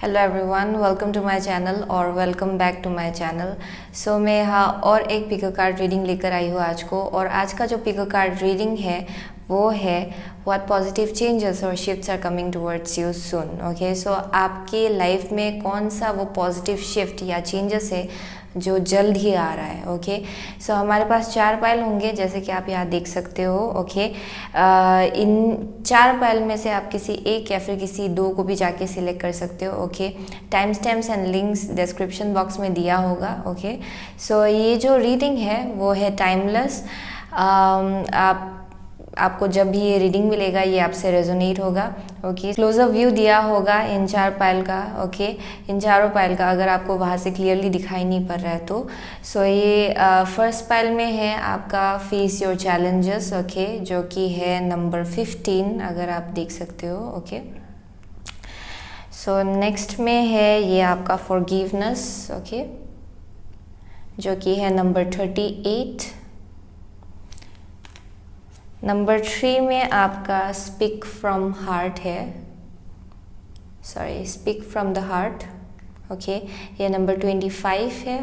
Hello everyone, welcome to my channel और welcome back to my channel. So मैं यहाँ और एक पिको कार्ड रीडिंग लेकर आई हूँ आज को। और आज का जो पिको कार्ड रीडिंग है वो है व्हाट पॉजिटिव चेंजेस और shifts are coming towards you soon. Okay, so आपकी लाइफ में कौन सा वो पॉजिटिव शिफ्ट या चेंजेस है जो जल्द ही आ रहा है। ओके, सो हमारे पास 4 पाइल होंगे जैसे कि आप यहाँ देख सकते हो। ओके, इन 4 पाइल में से आप किसी एक या फिर किसी 2 को भी जाके सिलेक्ट कर सकते हो। Okay, time stamps and links description box में दिया होगा। ओके, सो ये जो रीडिंग है वो है टाइमलेस। आपको जब भी ये रीडिंग मिलेगा ये आपसे रेजोनेट होगा। ओके, क्लोजअप व्यू दिया होगा इन 4 पाइल का। ओके, इन चारों पाइल का अगर आपको वहाँ से क्लियरली दिखाई नहीं पड़ रहा है तो सो ये फर्स्ट पाइल में है आपका फेस योर चैलेंजेस। ओके, जो कि है नंबर 15 अगर आप देख सकते हो। ओके, सो नेक्स्ट में है ये आपका फॉरगिवनेस। ओके, जो कि है नंबर 38। नंबर 3 में आपका स्पीक फ्रॉम हार्ट है, sorry speak from the heart. Okay, ये नंबर 25 है।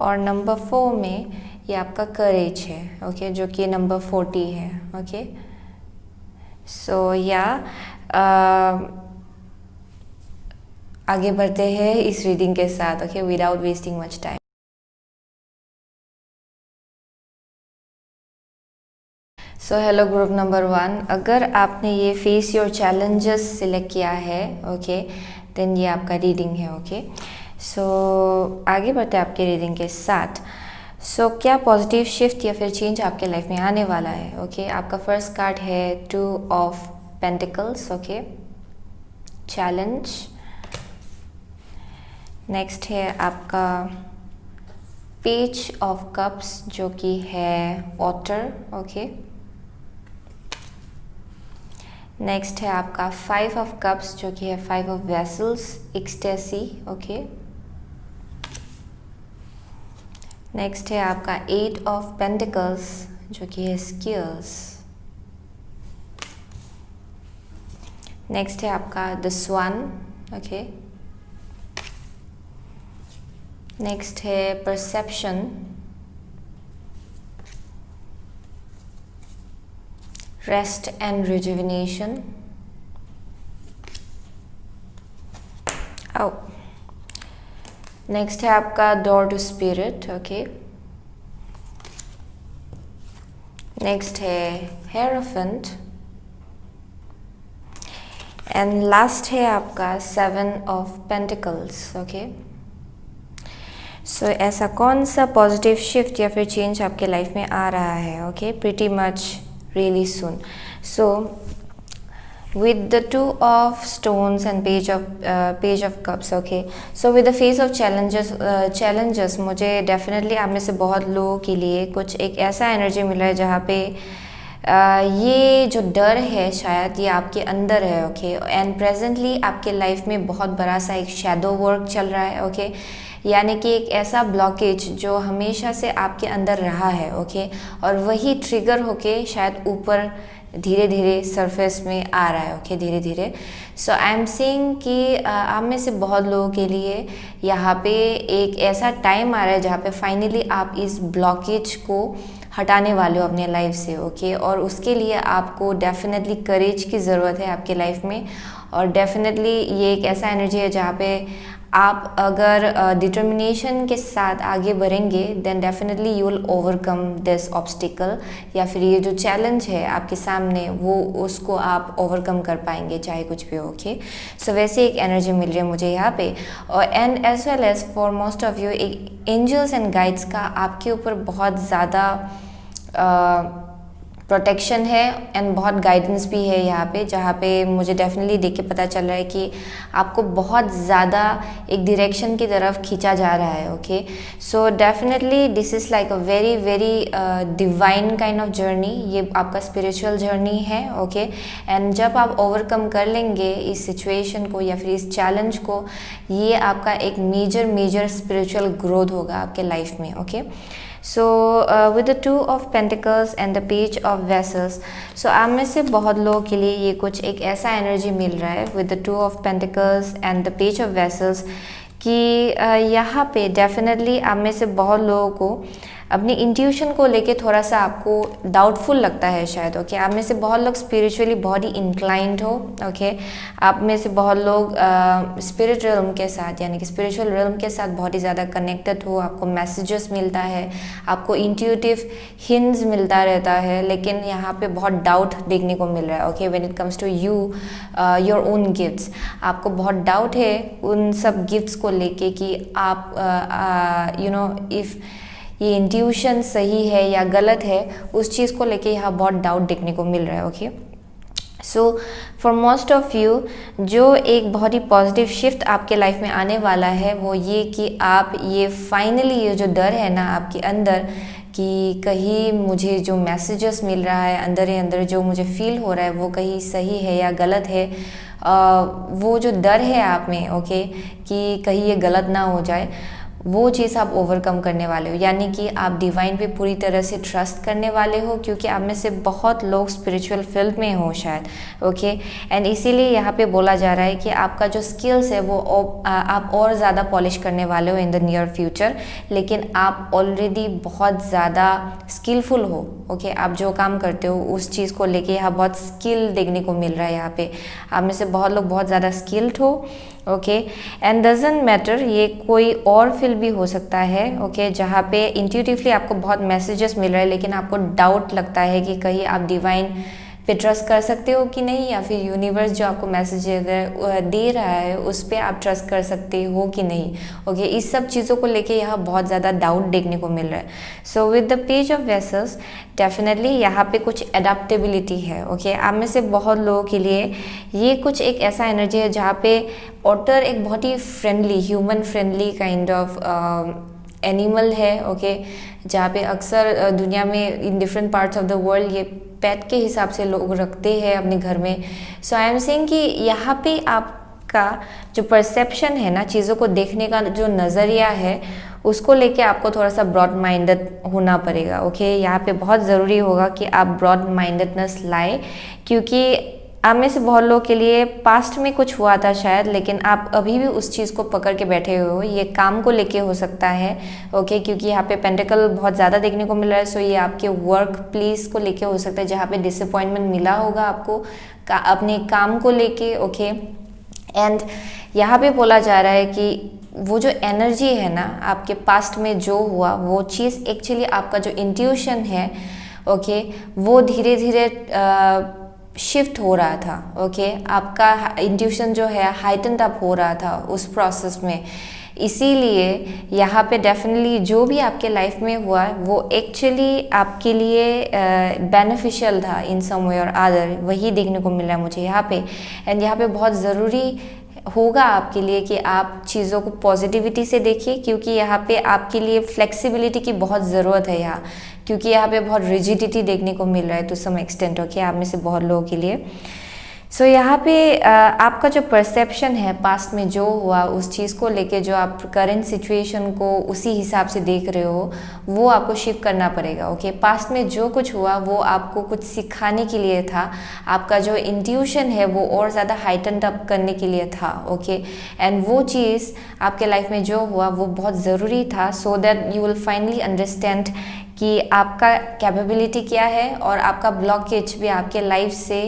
और नंबर 4 में ये आपका करेज है। ओके, जो कि नंबर 40 है। ओके, सो या आगे बढ़ते हैं इस रीडिंग के साथ। Okay, without wasting much time. So hello group number 1, अगर आपने ये फेस योर चैलेंजेस सिलेक्ट किया है ओके देन ये आपका रीडिंग है। ओके, सो आगे बढ़ते हैं आपके रीडिंग के साथ। सो क्या पॉजिटिव शिफ्ट या फिर चेंज आपके लाइफ में आने वाला है। ओके, आपका फर्स्ट कार्ड है 2 of pentacles. Okay, challenge. Next है आपका पेज ऑफ कप्स जो कि है ऑटर। ओके, नेक्स्ट है आपका 5 ऑफ कप्स जो कि है 5 of vessels, ecstasy. Okay, next है आपका 8 ऑफ पेंटिकल्स जो कि है स्किल्स। नेक्स्ट है आपका द स्वान। ओके, नेक्स्ट है परसेप्शन। Rest and rejuvenation. आओ, नेक्स्ट है आपका door to spirit. Okay, next है हेरोफेंट एंड लास्ट है आपका 7 ऑफ पेंटिकल्स। ओके, सो ऐसा कौन सा पॉजिटिव शिफ्ट या फिर चेंज आपके लाइफ में आ रहा है। Okay, pretty much really soon. So with the 2 of stones and page of cups. Okay, so with the face of challenges मुझे definitely आप में से बहुत लोगों के लिए कुछ एक ऐसा एनर्जी मिला है जहाँ पे ये जो डर है शायद ये आपके अंदर है। ओके, एंड प्रेजेंटली आपके लाइफ में बहुत बड़ा सा एक शैडो वर्क चल रहा है। ओके, यानी कि एक ऐसा ब्लॉकेज जो हमेशा से आपके अंदर रहा है। ओके, और वही ट्रिगर होके शायद ऊपर धीरे धीरे सरफेस में आ रहा है। ओके, धीरे धीरे। सो आई एम सेइंग कि आप में से बहुत लोगों के लिए यहाँ पे एक ऐसा टाइम आ रहा है जहाँ पे फाइनली आप इस ब्लॉकेज को हटाने वाले हो अपने लाइफ से। ओके, और उसके लिए आपको डेफिनेटली करेज की ज़रूरत है आपके लाइफ में। और डेफिनेटली ये एक ऐसा एनर्जी है जहाँ पे आप अगर डिटर्मिनेशन के साथ आगे बढ़ेंगे then definitely you will overcome this obstacle, या फिर ये जो चैलेंज है आपके सामने वो उसको आप ओवरकम कर पाएंगे चाहे कुछ भी हो। ओके, सो वैसे एक एनर्जी मिल रही है मुझे यहाँ पे। और and as well as for most of you एक एंजल्स एंड गाइड्स का आपके ऊपर बहुत ज़्यादा प्रोटेक्शन है एंड बहुत गाइडेंस भी है यहाँ पे, जहाँ पे मुझे डेफिनेटली देख के पता चल रहा है कि आपको बहुत ज़्यादा एक डायरेक्शन की तरफ खींचा जा रहा है। Okay, so definitely this is like a very very divine kind of journey. ये आपका स्पिरिचुअल जर्नी है। ओके, एंड जब आप ओवरकम कर लेंगे इस सिचुएशन को या फिर इस चैलेंज को, ये आपका एक मेजर स्पिरिचुअल ग्रोथ होगा आपके लाइफ में। Okay, so with the 2 of pentacles and the page of vessels, so आप में से बहुत लोगों के लिए ये कुछ एक ऐसा एनर्जी मिल रहा है with the 2 of pentacles and the page of vessels कि यहाँ पे डेफिनेटली आप में से बहुत लोगों को अपनी इंट्यूशन को लेके थोड़ा सा आपको डाउटफुल लगता है शायद। ओके आप में से बहुत लोग स्पिरिचुअली बहुत ही इंक्लाइंड हो। ओके आप में से बहुत लोग स्पिरिट रिल्म के साथ यानी कि स्पिरिचुअल रिल्म के साथ बहुत ही ज़्यादा कनेक्टेड हो। आपको मैसेजेस मिलता है, आपको इंट्यूटिव हिंट्स मिलता रहता है, लेकिन यहाँ पे बहुत डाउट देखने को मिल रहा है। Okay when it comes to you your own gifts, आपको बहुत डाउट है उन सब गिफ्ट्स को लेके कि आप यू नो इफ़ ये इंट्यूशन सही है या गलत है, उस चीज़ को लेके यहाँ बहुत डाउट देखने को मिल रहा है। Okay so for most of you जो एक बहुत ही पॉजिटिव शिफ्ट आपके लाइफ में आने वाला है वो ये कि आप ये फाइनली ये जो डर है ना आपके अंदर कि कहीं मुझे जो मैसेजेस मिल रहा है अंदर ही अंदर जो मुझे फील हो रहा है वो कहीं सही है या गलत है, वो जो डर है आप में ओके कि कहीं ये गलत ना हो जाए, वो चीज़ आप ओवरकम करने वाले हो। यानी कि आप डिवाइन पे पूरी तरह से ट्रस्ट करने वाले हो, क्योंकि आप में से बहुत लोग स्पिरिचुअल फील्ड में हो शायद। ओके एंड इसीलिए यहाँ पे बोला जा रहा है कि आपका जो स्किल्स है वो आप और ज़्यादा पॉलिश करने वाले हो इन द नियर फ्यूचर, लेकिन आप ऑलरेडी बहुत ज़्यादा स्किलफुल हो। ओके आप जो काम करते हो उस चीज़ को लेके यहाँ बहुत स्किल देखने को मिल रहा है। यहाँ पे आप में से बहुत लोग बहुत ज़्यादा स्किल्ड हो। ओके एंड डजंट मैटर ये कोई और फील्ड भी हो सकता है। ओके जहाँ पे इंट्यूटिवली आपको बहुत मैसेजेस मिल रहे हैं, लेकिन आपको डाउट लगता है कि कहीं आप डिवाइन पे ट्रस्ट कर सकते हो कि नहीं, या फिर यूनिवर्स जो आपको मैसेज दे रहा है उस पर आप ट्रस्ट कर सकते हो कि नहीं। ओके इस सब चीज़ों को लेके यहाँ बहुत ज़्यादा डाउट देखने को मिल रहा है। So with the page of vessels definitely यहाँ पे कुछ एडाप्टेबिलिटी है। ओके आप में से बहुत लोगों के लिए ये कुछ एक ऐसा एनर्जी है जहाँ पे ऑटर एक बहुत ही friendly human friendly kind of animal है। ओके जहाँ पे अक्सर दुनिया में in different parts of the world ये पेट के हिसाब से लोग रखते हैं अपने घर में। सो आई एम सेइंग कि यहाँ पे आपका जो परसेप्शन है ना, चीज़ों को देखने का जो नज़रिया है उसको लेके आपको थोड़ा सा ब्रॉड माइंडेड होना पड़ेगा। ओके यहाँ पे बहुत ज़रूरी होगा कि आप ब्रॉड माइंडेडनेस लाए, क्योंकि आप में से बहुत लोगों के लिए पास्ट में कुछ हुआ था शायद, लेकिन आप अभी भी उस चीज़ को पकड़ के बैठे हुए हो। ये काम को लेके हो सकता है। ओके क्योंकि यहाँ पे पेंटिकल बहुत ज़्यादा देखने को मिल रहा है। सो ये आपके वर्क प्लेस को लेके हो सकता है, जहाँ पे डिसअपॉइंटमेंट मिला होगा आपको अपने काम को लेके। ओके एंड यहाँ पे बोला जा रहा है कि वो जो एनर्जी है ना आपके पास्ट में जो हुआ वो चीज़ एक्चुअली आपका जो इंट्यूशन है ओके वो धीरे धीरे शिफ्ट हो रहा था। ओके आपका इंट्यूशन जो है हाइटन्ड अप हो रहा था उस प्रोसेस में। इसीलिए यहाँ पे डेफिनेटली जो भी आपके लाइफ में हुआ वो एक्चुअली आपके लिए बेनिफिशियल था इन सम वे और अदर, वही देखने को मिल रहा है मुझे यहाँ पे। एंड यहाँ पे बहुत ज़रूरी होगा आपके लिए कि आप चीज़ों को पॉजिटिविटी से देखिए, क्योंकि यहाँ पे आपके लिए फ्लेक्सिबिलिटी की बहुत ज़रूरत है यहाँ, क्योंकि यहाँ पे बहुत रिजिडिटी देखने को मिल रहा है टू सम एक्सटेंट। ओके आप में से बहुत लोगों के लिए सो यहाँ पे आपका जो परसेप्शन है पास्ट में जो हुआ उस चीज़ को लेके जो आप करंट सिचुएशन को उसी हिसाब से देख रहे हो वो आपको शिफ्ट करना पड़ेगा। ओके पास्ट में जो कुछ हुआ वो आपको कुछ सिखाने के लिए था, आपका जो इंट्यूशन है वो और ज़्यादा हाइटन्ड अप करने के लिए था। ओके एंड वो चीज़ आपके लाइफ में जो हुआ वो बहुत ज़रूरी था, so that you will finally understand कि आपका कैपेबिलिटी क्या है और आपका ब्लॉकेज भी आपके लाइफ से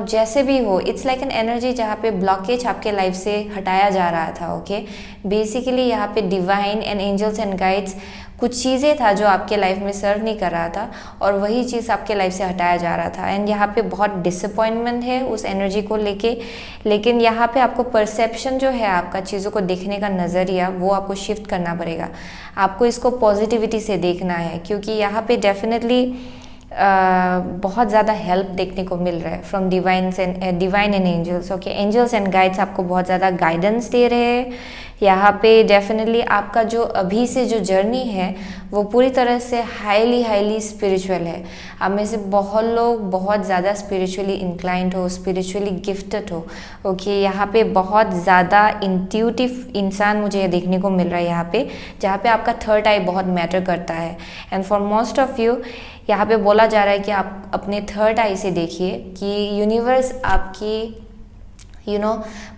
जैसे भी हो। इट्स लाइक एन एनर्जी जहाँ पे ब्लॉकेज आपके लाइफ से हटाया जा रहा था। ओके बेसिकली यहाँ पे divine and angels and guides कुछ चीज़ें था जो आपके लाइफ में सर्व नहीं कर रहा था और वही चीज़ आपके लाइफ से हटाया जा रहा था। एंड यहाँ पे बहुत डिसअपॉइंटमेंट है उस एनर्जी को लेके, लेकिन यहाँ पे आपको परसेप्शन जो है आपका चीज़ों को देखने का नज़रिया वो आपको शिफ्ट करना पड़ेगा। आपको इसको पॉजिटिविटी से देखना है, क्योंकि यहाँ पे डेफिनेटली बहुत ज़्यादा हेल्प देखने को मिल रहा है from divine and angels. Okay angels and guides आपको बहुत ज़्यादा गाइडेंस दे रहे हैं यहाँ पे डेफिनेटली आपका जो अभी से जो जर्नी है वो पूरी तरह से हाईली स्पिरिचुअल है। आप में से बहुत लोग बहुत ज़्यादा स्पिरिचुअली इंक्लाइंड हो, स्पिरिचुअली गिफ्टेड हो। ओके, यहाँ पे बहुत ज़्यादा इंट्यूटिव इंसान मुझे देखने को मिल रहा है यहाँ पे, जहाँ पे आपका थर्ड आई बहुत मैटर करता है। And for most of you यहाँ पे बोला जा रहा है कि आप अपने थर्ड आई से देखिए कि यूनिवर्स आपकी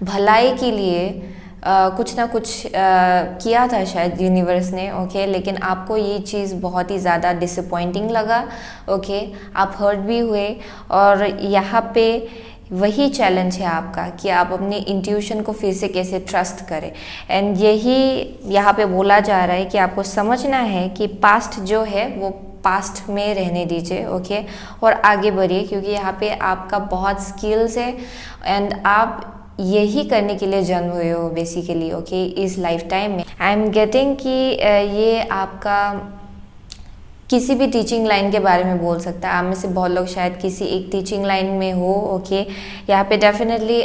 भलाई के लिए कुछ ना कुछ किया था शायद यूनिवर्स ने। ओके, लेकिन आपको ये चीज़ बहुत ही ज़्यादा डिसअपॉइंटिंग लगा। ओके, आप हर्ट भी हुए और यहाँ पे वही चैलेंज है आपका कि आप अपने इंट्यूशन को फिर से कैसे ट्रस्ट करें। एंड यही यहाँ पे बोला जा रहा है कि आपको समझना है कि पास्ट जो है वो पास्ट में रहने दीजिए। ओके, और आगे बढ़िए, क्योंकि यहाँ पे आपका बहुत स्किल्स है एंड आप यही करने के लिए जन्म हुए हो बेसिकली। ओके, इस लाइफ टाइम में आई एम गेटिंग कि ये आपका किसी भी टीचिंग लाइन के बारे में बोल सकता है। आप में से बहुत लोग शायद किसी एक टीचिंग लाइन में हो। ओके, यहाँ पे डेफिनेटली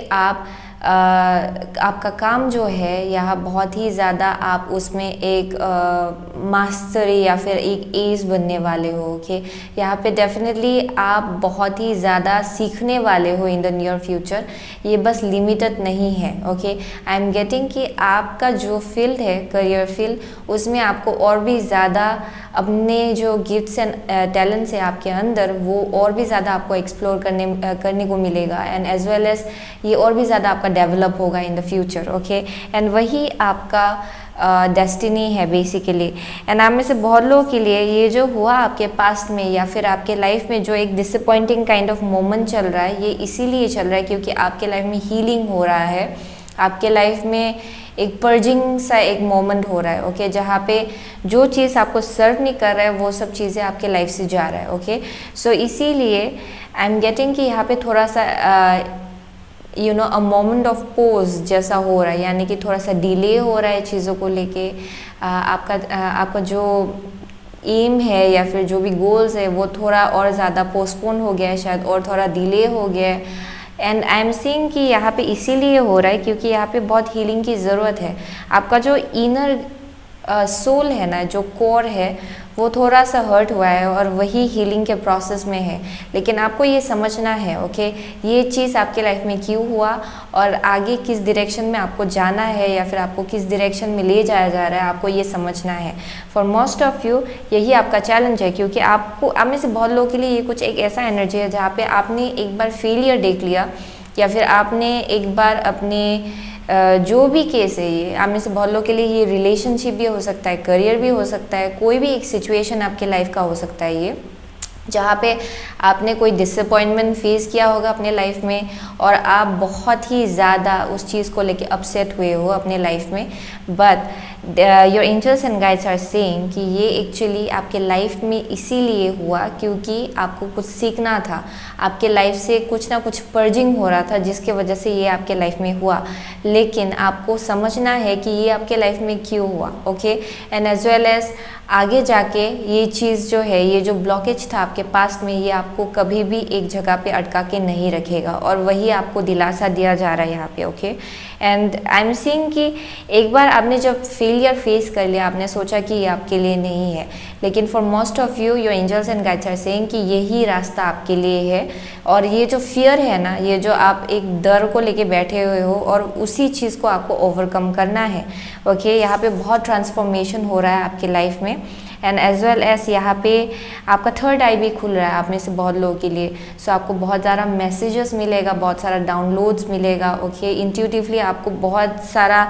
आपका काम जो है यहाँ बहुत ही ज़्यादा आप उसमें एक मास्टरी या फिर एक एज बनने वाले हो। ओके, यहाँ पे डेफिनेटली आप बहुत ही ज़्यादा सीखने वाले हो इन द नियर फ्यूचर। ये बस लिमिटेड नहीं है। ओके, आई एम गेटिंग कि आपका जो फील्ड है, करियर फील्ड, उसमें आपको और भी ज़्यादा अपने जो गिफ्ट्स एंड टैलेंट्स है आपके अंदर, वो और भी ज़्यादा आपको एक्सप्लोर करने को मिलेगा। एंड एज वेल एज ये और भी ज़्यादा आपका डेवलप होगा in the future. Okay, and वही आपका डेस्टिनी है बेसिकली। एंड आप में से बहुत लोगों के लिए ये जो हुआ आपके पास्ट में या फिर आपके लाइफ में जो एक डिसअपॉइंटिंग काइंड ऑफ मोमेंट चल रहा है, ये इसीलिए चल रहा है क्योंकि आपके लाइफ में हीलिंग हो रहा है। आपके लाइफ में एक पर्जिंग सा एक मोमेंट हो रहा है। ओके, जहाँ पे जो चीज़ आपको सर्व नहीं कर रहा है वो सब चीज़ें आपके लाइफ से जा रहा है। ओके, सो इसीलिए आई एम गेटिंग कि यहाँ पे थोड़ा सा अ मोमेंट ऑफ पोज जैसा हो रहा है, यानी कि थोड़ा सा डिले हो रहा है चीज़ों को लेके। आपका जो एम है या फिर जो भी गोल्स है वो थोड़ा और ज़्यादा पोस्टपोन हो गया है शायद, और थोड़ा डिले हो गया है। एंड आई एम सीइंग कि यहाँ पे इसीलिए हो रहा है क्योंकि यहाँ पे बहुत हीलिंग की ज़रूरत है। आपका जो इनर सोल है ना, जो कोर है, वो थोड़ा सा हर्ट हुआ है और वही हीलिंग के प्रोसेस में है। लेकिन आपको ये समझना है, ओके, ये चीज़ आपके लाइफ में क्यों हुआ और आगे किस डायरेक्शन में आपको जाना है या फिर आपको किस डायरेक्शन में ले जाया जा रहा है, आपको ये समझना है। फॉर मोस्ट ऑफ यू यही आपका चैलेंज है, क्योंकि आप में से बहुत लोगों के लिए ये कुछ एक ऐसा एनर्जी है जहाँ पे आपने एक बार फेलियर देख लिया या फिर आपने एक बार अपने जो भी केस है, ये आप में से बहुत लोगों के लिए ये रिलेशनशिप भी हो सकता है, करियर भी हो सकता है, कोई भी एक सिचुएशन आपके लाइफ का हो सकता है ये, जहाँ पे आपने कोई डिसअपॉइंटमेंट फेस किया होगा अपने लाइफ में और आप बहुत ही ज़्यादा उस चीज़ को लेके अपसेट हुए हो अपने लाइफ में। But your angels and guides are saying कि ये एक्चुअली आपके लाइफ में इसीलिए हुआ क्योंकि आपको कुछ सीखना था, आपके लाइफ से कुछ ना कुछ पर्जिंग हो रहा था जिसके वजह से ये आपके लाइफ में हुआ। लेकिन आपको समझना है कि ये आपके लाइफ में क्यों हुआ। Okay, and as well as आगे जाके ये चीज़ जो है, ये जो ब्लॉकेज था आपके पास्ट में, ये आपको कभी भी एक जगह पे अटका के नहीं रखेगा और वही आपको दिलासा दिया जा रहा है यहाँ पे। Okay, and I am seeing कि एक बार आपने जब फेलियर फेस कर लिया, आपने सोचा कि ये आपके लिए नहीं है, लेकिन for most of you your angels and guides are saying कि यही रास्ता आपके लिए है। और ये जो फियर है ना, ये जो आप एक डर को लेके बैठे हुए हो और उसी चीज़ को आपको ओवरकम करना है। ओके, यहाँ पे बहुत ट्रांसफॉर्मेशन हो रहा है आपकी लाइफ में। एंड एज वेल एज यहाँ पे आपका थर्ड आई भी खुल रहा है आप में से बहुत लोगों के लिए। सो आपको बहुत ज़्यादा मैसेजेस मिलेगा, बहुत सारा डाउनलोड्स मिलेगा। ओके, इंट्यूटिवली आपको बहुत सारा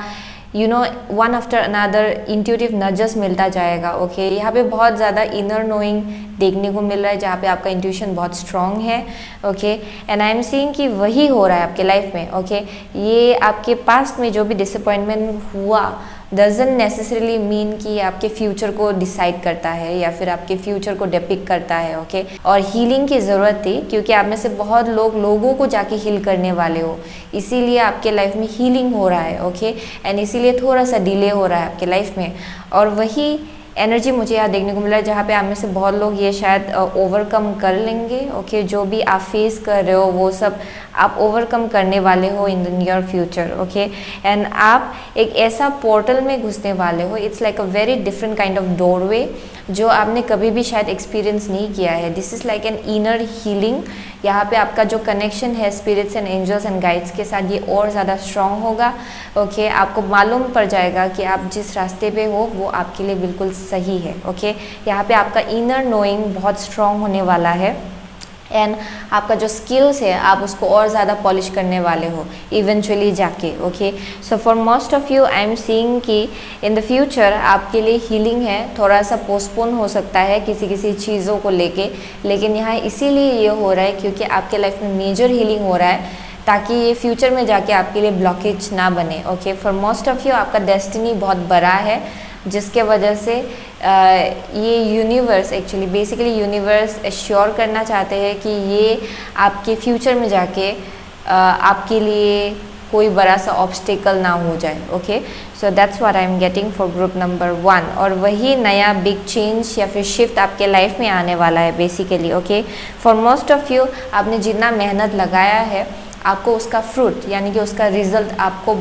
वन आफ्टर अनदर इंट्यूटिव नजस मिलता जाएगा। ओके, यहाँ पे बहुत ज़्यादा इनर नोइंग देखने को मिल रहा है जहाँ पे आपका इंट्यूशन बहुत स्ट्रॉन्ग है। Okay, and I am seeing कि वही हो रहा है आपके लाइफ में। ओके, ये आपके पास्ट में जो भी डिसअपॉइंटमेंट हुआ डजंट नेसेसरीली मीन कि आपके फ्यूचर को डिसाइड करता है या फिर आपके फ्यूचर को डिपिक्ट करता है। ओके, और हीलिंग की ज़रूरत थी क्योंकि आप में से बहुत लोगों को जाके हील करने वाले हो, इसीलिए आपके लाइफ में हीलिंग हो रहा है। ओके, एंड इसीलिए थोड़ा सा डिले हो रहा है आपके लाइफ में। और वही एनर्जी मुझे यहाँ देखने को मिल रहा है, जहाँ पे आप में से बहुत लोग ये शायद ओवरकम कर लेंगे। ओके, जो भी आप फेस कर रहे हो वो सब आप ओवरकम करने वाले हो in the near future. Okay, and आप एक ऐसा पोर्टल में घुसने वाले हो, it's like a very different kind of doorway जो आपने कभी भी शायद एक्सपीरियंस नहीं किया है। This is like an inner healing. यहाँ पे आपका जो कनेक्शन है spirits and angels and guides के साथ, ये और ज़्यादा स्ट्रॉन्ग होगा। ओके, आपको मालूम पड़ जाएगा कि आप जिस रास्ते पे हो वो आपके लिए बिल्कुल सही है। ओके, यहाँ पे आपका इनर नोइंग बहुत स्ट्रॉन्ग होने वाला है एंड आपका जो स्किल्स है आप उसको और ज़्यादा पॉलिश करने वाले हो इवेंचुअली जाके। Okay, so for most of you I am seeing कि इन द फ्यूचर आपके लिए हीलिंग है, थोड़ा सा पोस्टपोन हो सकता है किसी किसी चीज़ों को लेके, लेकिन यहाँ इसीलिए ये हो रहा है क्योंकि आपके लाइफ में मेजर हीलिंग हो रहा है ताकि ये फ्यूचर में जाके आपके लिए ब्लॉकेज ना बने। Okay, for most of you आपका डेस्टिनी बहुत बड़ा है, जिसके वजह से ये universe actually basically universe assure करना चाहते हैं कि ये आपके फ्यूचर में जाके आपके लिए कोई बड़ा सा ऑब्स्टिकल ना हो जाए। Okay, so that's what I am getting for group number 1। और वही नया बिग चेंज या फिर शिफ्ट आपके लाइफ में आने वाला है basically. Okay, for most of you आपने जितना मेहनत लगाया है आपको उसका फ्रूट यानी कि उसका रिजल्ट आपको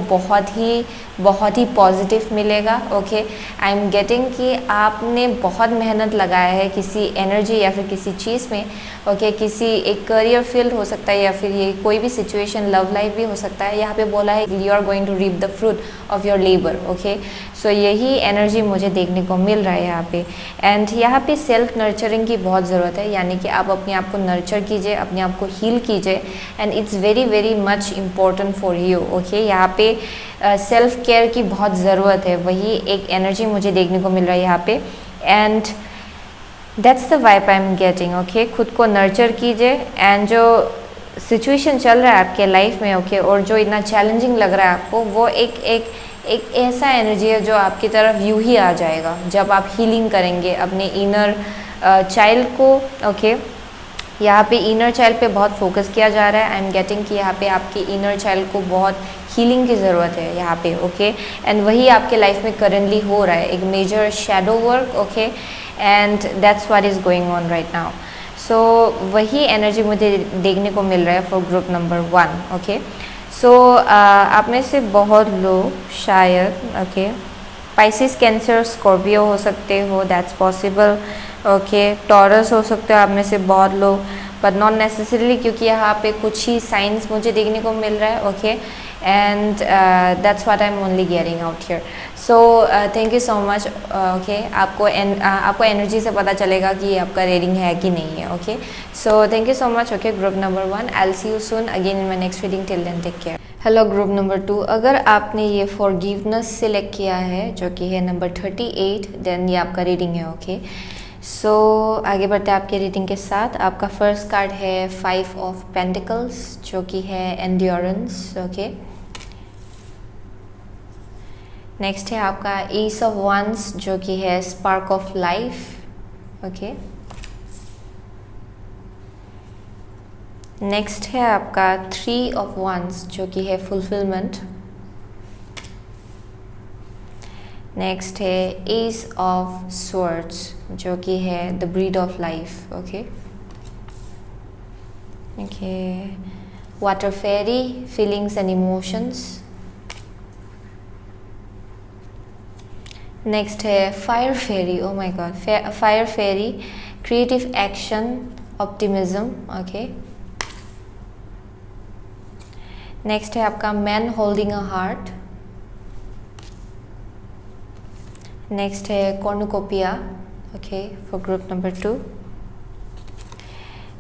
बहुत ही पॉजिटिव मिलेगा। ओके, आई एम गेटिंग कि आपने बहुत मेहनत लगाया है किसी एनर्जी या फिर किसी चीज़ में। ओके, किसी एक करियर फील्ड हो सकता है या फिर ये कोई भी सिचुएशन लव लाइफ भी हो सकता है। यहाँ पे बोला है you are going to reap the fruit of your labour. Okay, so यही एनर्जी मुझे देखने को मिल रहा है यहाँ पे। एंड यहाँ पे सेल्फ नर्चरिंग की बहुत ज़रूरत है, यानी कि आप अपने आप को नर्चर कीजिए, अपने आप को हील कीजिए and it's very much important for you. Okay, यहाँ पे सेल्फ केयर की बहुत ज़रूरत है, वही एक एनर्जी मुझे देखने को मिल रहा है यहाँ पे। And that's the vibe I am getting. Okay, खुद को नर्चर कीजिए एंड जो सिचुएशन चल रहा है आपके लाइफ में, ओके, और जो इतना चैलेंजिंग लग रहा है आपको, वो एक ऐसा एनर्जी है जो आपकी तरफ यूं ही आ जाएगा जब आप हीलिंग करेंगे अपने इनर चाइल्ड को। ओके, यहाँ पे इनर चाइल्ड पे बहुत फोकस किया जा रहा है। आई एम गेटिंग कि यहाँ पे आपके इनर चाइल्ड को बहुत हीलिंग की ज़रूरत है यहाँ पे। ओके, एंड वही आपके लाइफ में करंटली हो रहा है, एक major shadow work. Okay, and that's what is going on right now. So वही एनर्जी मुझे देखने को मिल रहा है for group number 1। Okay, so आप में से बहुत लोग शायद ओके पाइसिस, कैंसर, स्कॉर्पियो हो सकते हो, दैट्स पॉसिबल। ओके, टॉरस हो सकते हो आप में से बहुत लोग, बट नॉट नेसेसरीली, क्योंकि यहाँ पे कुछ ही साइंस मुझे देखने को मिल रहा है। Okay, and that's what I am only getting out here. So thank you so much. Okay, आपको एनर्जी से पता चलेगा कि आपका रीडिंग है कि नहीं है। Okay, so thank you so much. Okay, group number 1, I will see you soon again in my next reading. Till then take care. Hello group number 2, अगर आपने ये फॉरगिवनेस सिलेक्ट किया है जो कि है नंबर 38, देन ये आपका रीडिंग है। ओके, सो आगे बढ़ते हैं आपके रीडिंग के साथ। आपका फर्स्ट कार्ड है 5 ऑफ पेंटिकल्स जो कि है एंड्योरेंस। ओके, नेक्स्ट है आपका एस ऑफ वंस जो कि है spark of life. Okay, next है आपका 3 ऑफ वंस जो कि है फुलफिलमेंट। नेक्स्ट है एस ऑफ स्वर्ड्स जो कि है the breed of life. Okay, okay, water fairy, feelings and emotions. Next है fire fairy, oh my God, fire fairy, creative action, optimism. Okay, next है आपका man holding a heart. Next है cornucopia. Okay, for group number 2।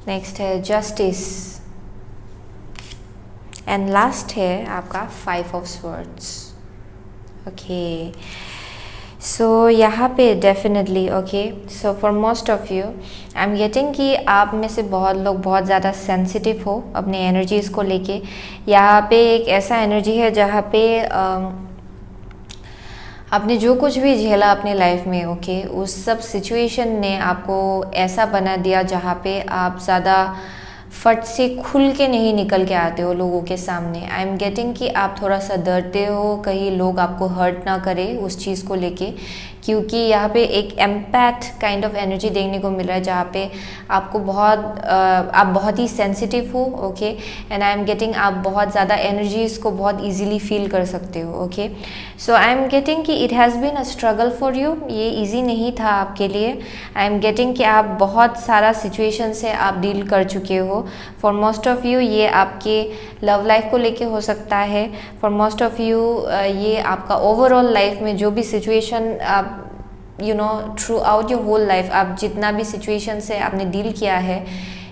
Next है justice and last है आपका 5 of swords. Okay, सो यहाँ पे definitely okay, so for most of you I am getting कि आप में से बहुत लोग बहुत ज़्यादा सेंसिटिव हो अपने एनर्जीज़ को लेके। यहाँ पे एक ऐसा एनर्जी है जहाँ पे आपने जो कुछ भी झेला अपने लाइफ में, ओके, उस सब सिचुएशन ने आपको ऐसा बना दिया जहाँ पे आप ज़्यादा फट से खुल के नहीं निकल के आते हो लोगों के सामने। आई एम गेटिंग कि आप थोड़ा सा डरते हो कहीं लोग आपको हर्ट ना करे उस चीज़ को लेके, क्योंकि यहाँ पे एक एम्पैथ काइंड ऑफ एनर्जी देखने को मिल रहा है, जहाँ पे आपको आप बहुत ही सेंसिटिव हो, okay, and I am getting आप बहुत ज़्यादा एनर्जीज़ को बहुत इजीली फील कर सकते हो, okay. So I am getting कि it has been a struggle for you, ये इजी नहीं था आपके लिए। आई एम गेटिंग कि आप बहुत सारा सिचुएशन से आप डील कर चुके हो। फॉर मोस्ट ऑफ यू ये आपके लव लाइफ को लेके हो सकता है, फॉर मोस्ट ऑफ यू ये आपका ओवरऑल लाइफ में जो भी सिचुएशन आप throughout your whole life आप जितना भी सिचुएशन से आपने डील किया है,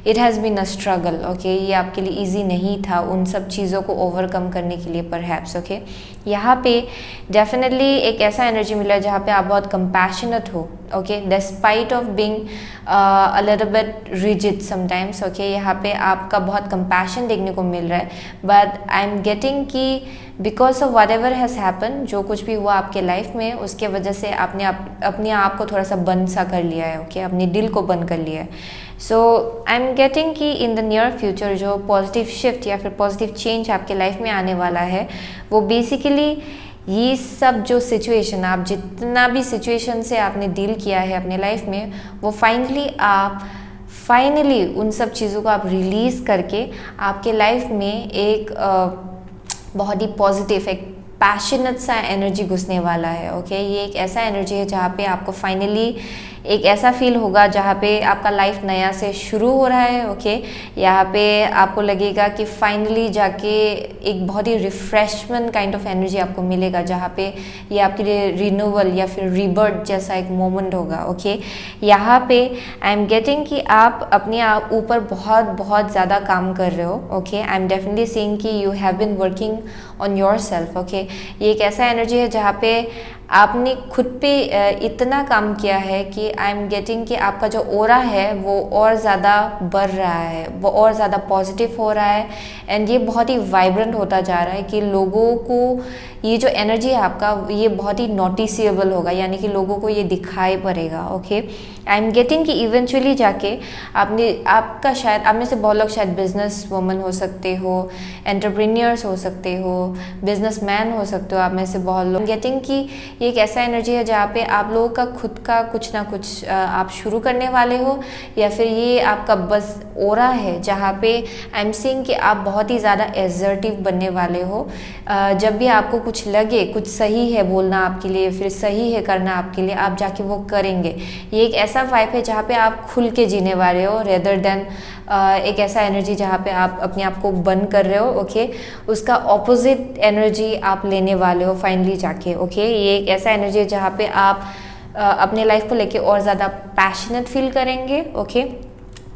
it has been a struggle, okay. ये आपके लिए ईजी नहीं था उन सब चीज़ों को ओवरकम करने के लिए परहैप्स, ओके। यहाँ पे डेफिनेटली एक ऐसा एनर्जी मिला है जहाँ पे आप बहुत कंपैशनेट हो, okay, despite of being a little bit rigid sometimes, okay. यहाँ पे आपका बहुत कंपैशन देखने को मिल रहा है, बट आई एम गेटिंग कि because of what ever has happen, जो कुछ भी हुआ आपके लाइफ में, उसके वजह से आपने अपने आप को थोड़ा सा बंद सा कर लिया है, ओके, अपने दिल को बंद कर लिया है। सो आई एम गेटिंग कि इन द नियर फ्यूचर जो पॉजिटिव शिफ्ट या फिर पॉजिटिव चेंज आपके लाइफ में आने वाला है, वो बेसिकली ये सब जो सिचुएशन आप जितना भी सिचुएशन से आपने डील किया है अपने लाइफ में, वो फाइनली उन सब चीज़ों को आप रिलीज़ करके आपके लाइफ में एक बहुत ही पॉजिटिव, एक पैशनेट सा एनर्जी घुसने वाला है, ओके। ये एक ऐसा एनर्जी है जहाँ पे आपको फाइनली एक ऐसा फील होगा जहाँ पे आपका लाइफ नया से शुरू हो रहा है, ओके। यहाँ पे आपको लगेगा कि फाइनली जाके एक बहुत ही रिफ्रेशमेंट काइंड ऑफ एनर्जी आपको मिलेगा, जहाँ पे ये आपके लिए रिन्यूअल या फिर रीबर्थ जैसा एक मोमेंट होगा, ओके। यहाँ पे आई एम गेटिंग कि आप अपने आप ऊपर बहुत ज़्यादा काम कर रहे हो, okay. I am definitely seeing कि you have been working on yourself, okay. ये एक ऐसा एनर्जी है जहाँ पे आपने खुद पे इतना काम किया है कि आई एम गेटिंग कि आपका जो ओरा है वो और ज़्यादा बढ़ रहा है, वो और ज़्यादा पॉजिटिव हो रहा है, एंड ये बहुत ही वाइब्रेंट होता जा रहा है कि लोगों को ये जो एनर्जी है आपका, ये बहुत ही नोटिसेबल होगा, यानी कि लोगों को ये दिखाई पड़ेगा, ओके। आई एम गेटिंग कि इवेंचुअली जाके आपका शायद आप में से बहुत लोग शायद बिजनेस वुमन हो सकते हो, एंटरप्रेन्योर्स हो सकते हो, बिजनेसमैन हो सकते हो, आप में से बहुत लोग। गेटिंग कि ये एक ऐसा एनर्जी है जहाँ पे आप लोगों का खुद का कुछ ना कुछ आप शुरू करने वाले हो, या फिर ये आपका बस ओरा है जहाँ पे आई एम सीइंग कि आप बहुत ही ज़्यादा एसर्टिव बनने वाले हो। जब भी आपको कुछ लगे कुछ सही है बोलना आपके लिए, फिर सही है करना आपके लिए, आप जाके वो करेंगे। ये एक ऐसा वाइब है जहाँ पे आप खुल के जीने वाले हो, रेदर देन एक ऐसा एनर्जी जहाँ पे आप अपने आप को बंद कर रहे हो, ओके। उसका ऑपोजिट एनर्जी आप लेने वाले हो फाइनली जाके, ओके। ये एक ऐसा एनर्जी है जहाँ पे आप अपने लाइफ को लेके और ज़्यादा पैशनेट फील करेंगे, ओके,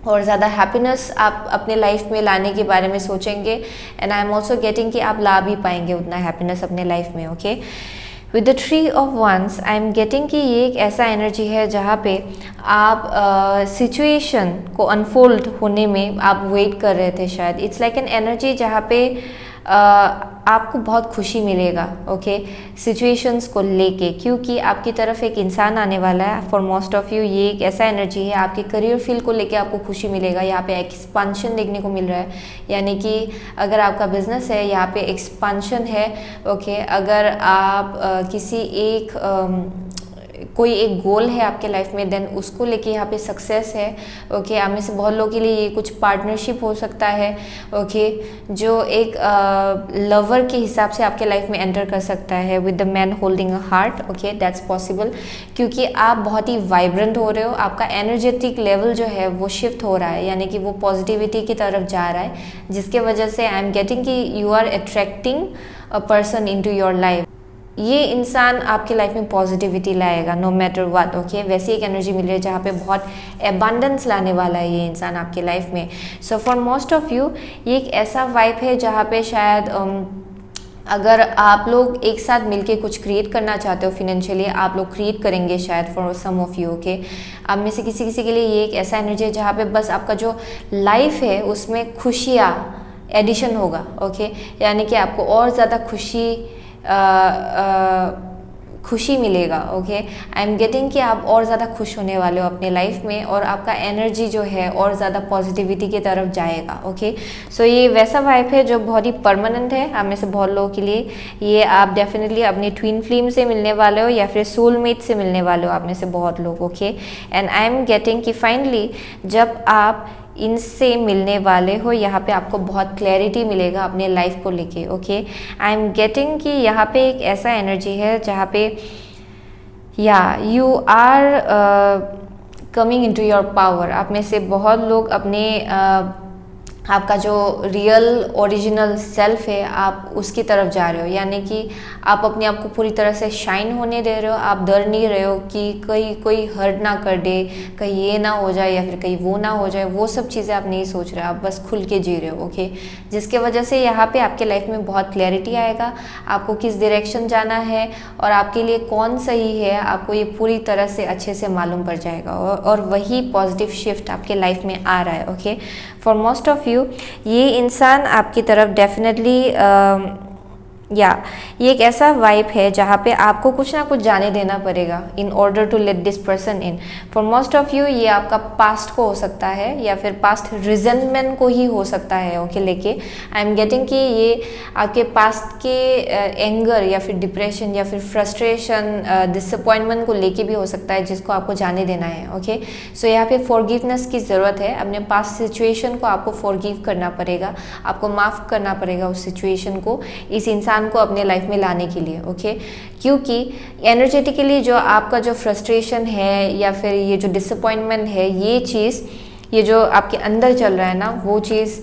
और ज़्यादा हैप्पीनेस आप अपने लाइफ में लाने के बारे में सोचेंगे, and I am also getting कि आप ला भी पाएंगे उतना हैप्पीनेस अपने लाइफ में, ओके। With the tree of once I am getting कि ये एक ऐसा एनर्जी है जहाँ पे आप सिचुएशन को अनफोल्ड होने में आप वेट कर रहे थे शायद। इट्स लाइक एन एनर्जी जहाँ पे आपको बहुत खुशी मिलेगा, ओके, सिचुएशंस को लेके, क्योंकि आपकी तरफ एक इंसान आने वाला है। फॉर मोस्ट ऑफ यू ये एक ऐसा एनर्जी है, आपके करियर फील्ड को लेके आपको खुशी मिलेगा। यहाँ पे एक्सपांशन देखने को मिल रहा है, यानी कि अगर आपका बिजनेस है यहाँ पे एक्सपांशन है, ओके। अगर आप किसी कोई एक गोल है आपके लाइफ में, देन उसको लेके यहाँ पे सक्सेस है, ओके। आप में से बहुत लोगों के लिए ये कुछ पार्टनरशिप हो सकता है, ओके, जो एक लवर के हिसाब से आपके लाइफ में एंटर कर सकता है with the man holding a heart, okay, that's possible, क्योंकि आप बहुत ही वाइब्रेंट हो रहे हो। आपका एनर्जेटिक लेवल जो है वो शिफ्ट हो रहा है, यानी कि वो पॉजिटिविटी की तरफ जा रहा है, जिसके वजह से आई एम गेटिंग कि you are attracting a person into your life. ये इंसान आपके लाइफ में पॉजिटिविटी लाएगा नो मैटर व्हाट, ओके। वैसी एक एनर्जी मिल रही है जहाँ पे बहुत एबंडेंस लाने वाला है ये इंसान आपके लाइफ में। सो फॉर मोस्ट ऑफ यू ये एक ऐसा वाइब है जहाँ पे शायद अगर आप लोग एक साथ मिलके कुछ क्रिएट करना चाहते हो फिनेंशियली, आप लोग क्रिएट करेंगे शायद for some of you, okay. आप में से किसी के लिए ये एक ऐसा एनर्जी है जहाँ पे बस आपका जो लाइफ है उसमें खुशियाँ एडिशन होगा, ओके, यानी कि आपको और ज़्यादा खुशी मिलेगा। ओके, आई एम गेटिंग कि आप और ज़्यादा खुश होने वाले हो अपने लाइफ में, और आपका एनर्जी जो है और ज़्यादा पॉजिटिविटी की तरफ जाएगा। ओके, सो ये वैसा वाइब है जो बहुत ही परमानेंट है आप में से बहुत लोगों के लिए। ये आप डेफिनेटली अपने ट्विन फ्लेम से मिलने वाले हो या फिर सोलमेट से मिलने वाले हो आप में से बहुत लोग। Okay, and I am getting कि फाइनली जब आप इनसे मिलने वाले हो, यहाँ पे आपको बहुत क्लैरिटी मिलेगा अपने लाइफ को लेके। ओके, आई एम गेटिंग कि यहाँ पे एक ऐसा एनर्जी है जहाँ पे you are coming into your power. आप में से बहुत लोग अपने आपका जो रियल ओरिजिनल सेल्फ है आप उसकी तरफ जा रहे हो, यानी कि आप अपने आप को पूरी तरह से शाइन होने दे रहे हो। आप डर नहीं रहे हो कि कहीं कोई हर्ट ना कर दे, कहीं ये ना हो जाए या फिर कहीं वो ना हो जाए, वो सब चीज़ें आप नहीं सोच रहे, आप बस खुल के जी रहे हो। ओके, जिसके वजह से यहाँ पे आपके लाइफ में बहुत क्लैरिटी आएगा, आपको किस डायरेक्शन जाना है और आपके लिए कौन सही है, आपको ये पूरी तरह से अच्छे से मालूम पड़ जाएगा, और वही पॉजिटिव शिफ्ट आपके लाइफ में आ रहा है। Okay, for most of you ये इंसान आपकी तरफ डेफिनेटली ये एक ऐसा वाइब है जहाँ पे आपको कुछ ना कुछ जाने देना पड़ेगा in order to let this person in. For most of you ये आपका पास्ट को हो सकता है या फिर पास्ट रिजेंटमेंट को ही हो सकता है। ओके, लेके आई एम गेटिंग कि ये आपके पास्ट के एंगर या फिर डिप्रेशन या फिर फ्रस्ट्रेशन डिसअपॉइंटमेंट को लेके भी हो सकता है, जिसको आपको जाने देना है। ओके, सो यहाँ पे फॉरगिवनेस की ज़रूरत है। अपने पास्ट सिचुएशन को आपको फॉरगिव करना पड़ेगा, आपको माफ़ करना पड़ेगा उस सिचुएशन को, इस इंसान को अपने लाइफ में लाने के लिए। ओके, क्योंकि एनर्जेटिकली जो आपका जो फ्रस्ट्रेशन है या फिर ये जो डिसअपॉइंटमेंट है, ये चीज़ ये जो आपके अंदर चल रहा है ना, वो चीज़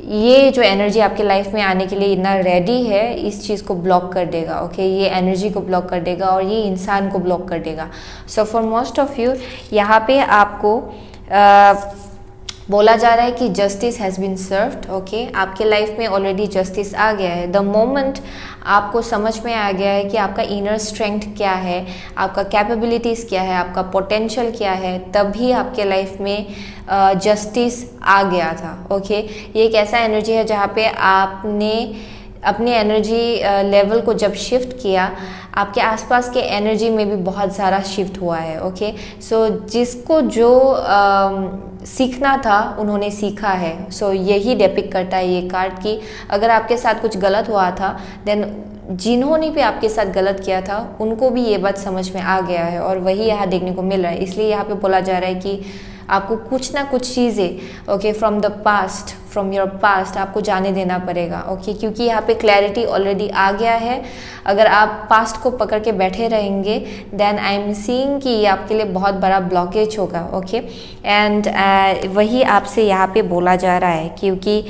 ये जो एनर्जी आपके लाइफ में आने के लिए इतना रेडी है, इस चीज़ को ब्लॉक कर देगा। ओके, ये एनर्जी को ब्लॉक कर देगा और ये इंसान को ब्लॉक कर देगा। So for most of you यहाँ पे आपको बोला जा रहा है कि justice has been served. Okay, आपके लाइफ में ऑलरेडी जस्टिस आ गया है। द मोमेंट आपको समझ में आ गया है कि आपका इनर स्ट्रेंथ क्या है, आपका कैपेबिलिटीज़ क्या है, आपका पोटेंशियल क्या है, तभी आपके लाइफ में जस्टिस आ गया था। ओके, ये एक ऐसा एनर्जी है जहाँ पे आपने अपनी एनर्जी लेवल को जब शिफ्ट किया, आपके आसपास के एनर्जी में भी बहुत सारा शिफ्ट हुआ है। ओके, सो जिसको जो सीखना था उन्होंने सीखा है। सो यही डेपिक्ट करता है ये कार्ड कि अगर आपके साथ कुछ गलत हुआ था, देन जिन्होंने भी आपके साथ गलत किया था उनको भी ये बात समझ में आ गया है, और वही यहाँ देखने को मिल रहा है। इसलिए यहाँ पे बोला जा रहा है कि आपको कुछ ना कुछ चीज़ें okay from the past, from your past आपको जाने देना पड़ेगा। ओके, क्योंकि यहाँ पे क्लैरिटी ऑलरेडी आ गया है। अगर आप पास्ट को पकड़ के बैठे रहेंगे, देन आई एम सीइंग कि ये आपके लिए बहुत बड़ा ब्लॉकेज होगा। ओके, एंड वही आपसे यहाँ पे बोला जा रहा है, क्योंकि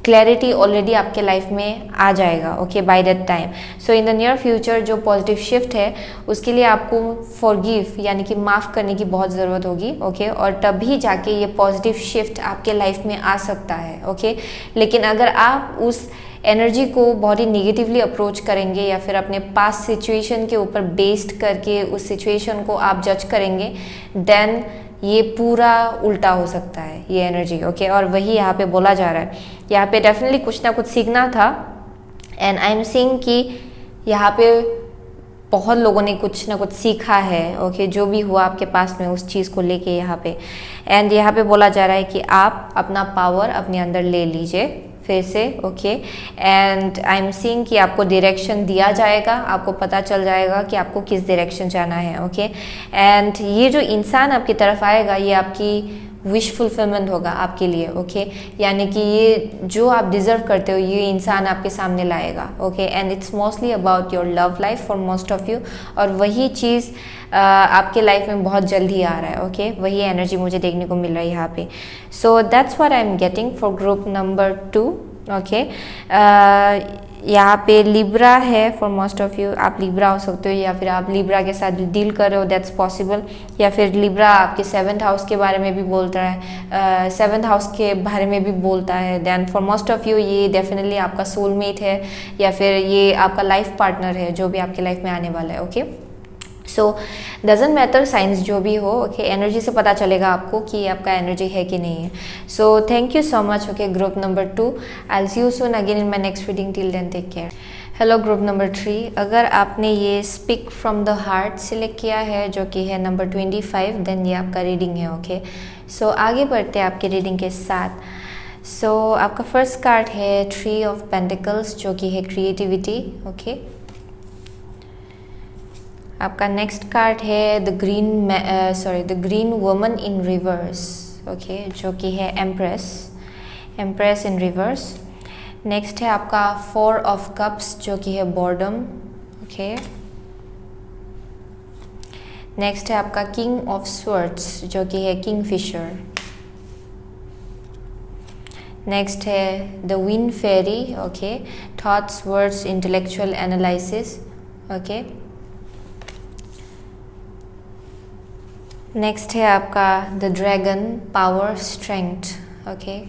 क्लैरिटी ऑलरेडी आपके लाइफ में आ जाएगा। Okay, by that time. So in the near future जो पॉजिटिव शिफ्ट है उसके लिए आपको फॉरगिव यानी कि माफ़ करने की बहुत ज़रूरत होगी। ओके, और तभी जाके ये पॉजिटिव शिफ्ट आपके लाइफ में आ सकता है। ओके, लेकिन अगर आप उस एनर्जी को बहुत ही निगेटिवली अप्रोच करेंगे या फिर अपने पास्ट सिचुएशन के ऊपर बेस्ड करके उस सिचुएशन को आप जज करेंगे, देन ये पूरा उल्टा हो सकता है ये एनर्जी। ओके, और वही यहाँ पे बोला जा रहा है। यहाँ पे डेफिनेटली कुछ ना कुछ सीखना था, एंड आई एम सीइंग कि यहाँ पे बहुत लोगों ने कुछ ना कुछ सीखा है। ओके, जो भी हुआ आपके पास में उस चीज़ को लेके यहाँ पे, एंड यहाँ पे बोला जा रहा है कि आप अपना पावर अपने अंदर ले लीजिए फिर से। Okay, and I am seeing कि आपको डायरेक्शन दिया जाएगा, आपको पता चल जाएगा कि आपको किस डायरेक्शन जाना है। ओके, एंड ये जो इंसान आपकी तरफ आएगा ये आपकी विश फुलफिलमेंट होगा आपके लिए। ओके, यानी कि ये जो आप डिज़र्व करते हो ये इंसान आपके सामने लाएगा। Okay, and it's mostly about your love life for most of you, और वही चीज़ आपके लाइफ में बहुत जल्दी आ रहा है। ओके, वही एनर्जी मुझे देखने को मिल रहा है यहाँ पे। सो that's what I am getting for group number 2। Okay, यहाँ पे लिब्रा है फॉर मोस्ट ऑफ यू। आप लिब्रा हो सकते हो या फिर आप लिब्रा के साथ डील कर रहे हो, दैट्स पॉसिबल। या फिर लिब्रा आपके 7th हाउस के बारे में भी बोलता है, 7th हाउस के बारे में भी बोलता है। Then for most of you ये डेफिनेटली आपका सोलमेट है या फिर ये आपका लाइफ पार्टनर है जो भी आपके लाइफ में आने वाला है। Okay, so doesn't matter science जो भी हो, ओके, एनर्जी से पता चलेगा आपको कि आपका एनर्जी है कि नहीं है. So thank you so much. Okay, group number 2, I will see you soon again in my next reading. Till then take care. Hello group number 3. अगर आपने ये speak from the heart select किया है जो कि है नंबर 25, देन ये आपका रीडिंग है. ओके, सो आगे बढ़ते हैं आपके रीडिंग के साथ. सो आपका फर्स्ट कार्ड है 3 ऑफ पेंटिकल्स जो कि है क्रिएटिविटी. ओके, आपका नेक्स्ट कार्ड है the green woman in reverse. Okay, जो कि है एम्प्रेस इन रिवर्स. नेक्स्ट है आपका 4 ऑफ कप्स जो कि है बॉर्डम. ओके, नेक्स्ट है आपका किंग ऑफ स्वर्ड्स जो कि है किंगफिशर. नेक्स्ट है the wind fairy. Okay, thoughts, words, intellectual analysis. Okay, next है आपका the dragon, power, strength. Okay,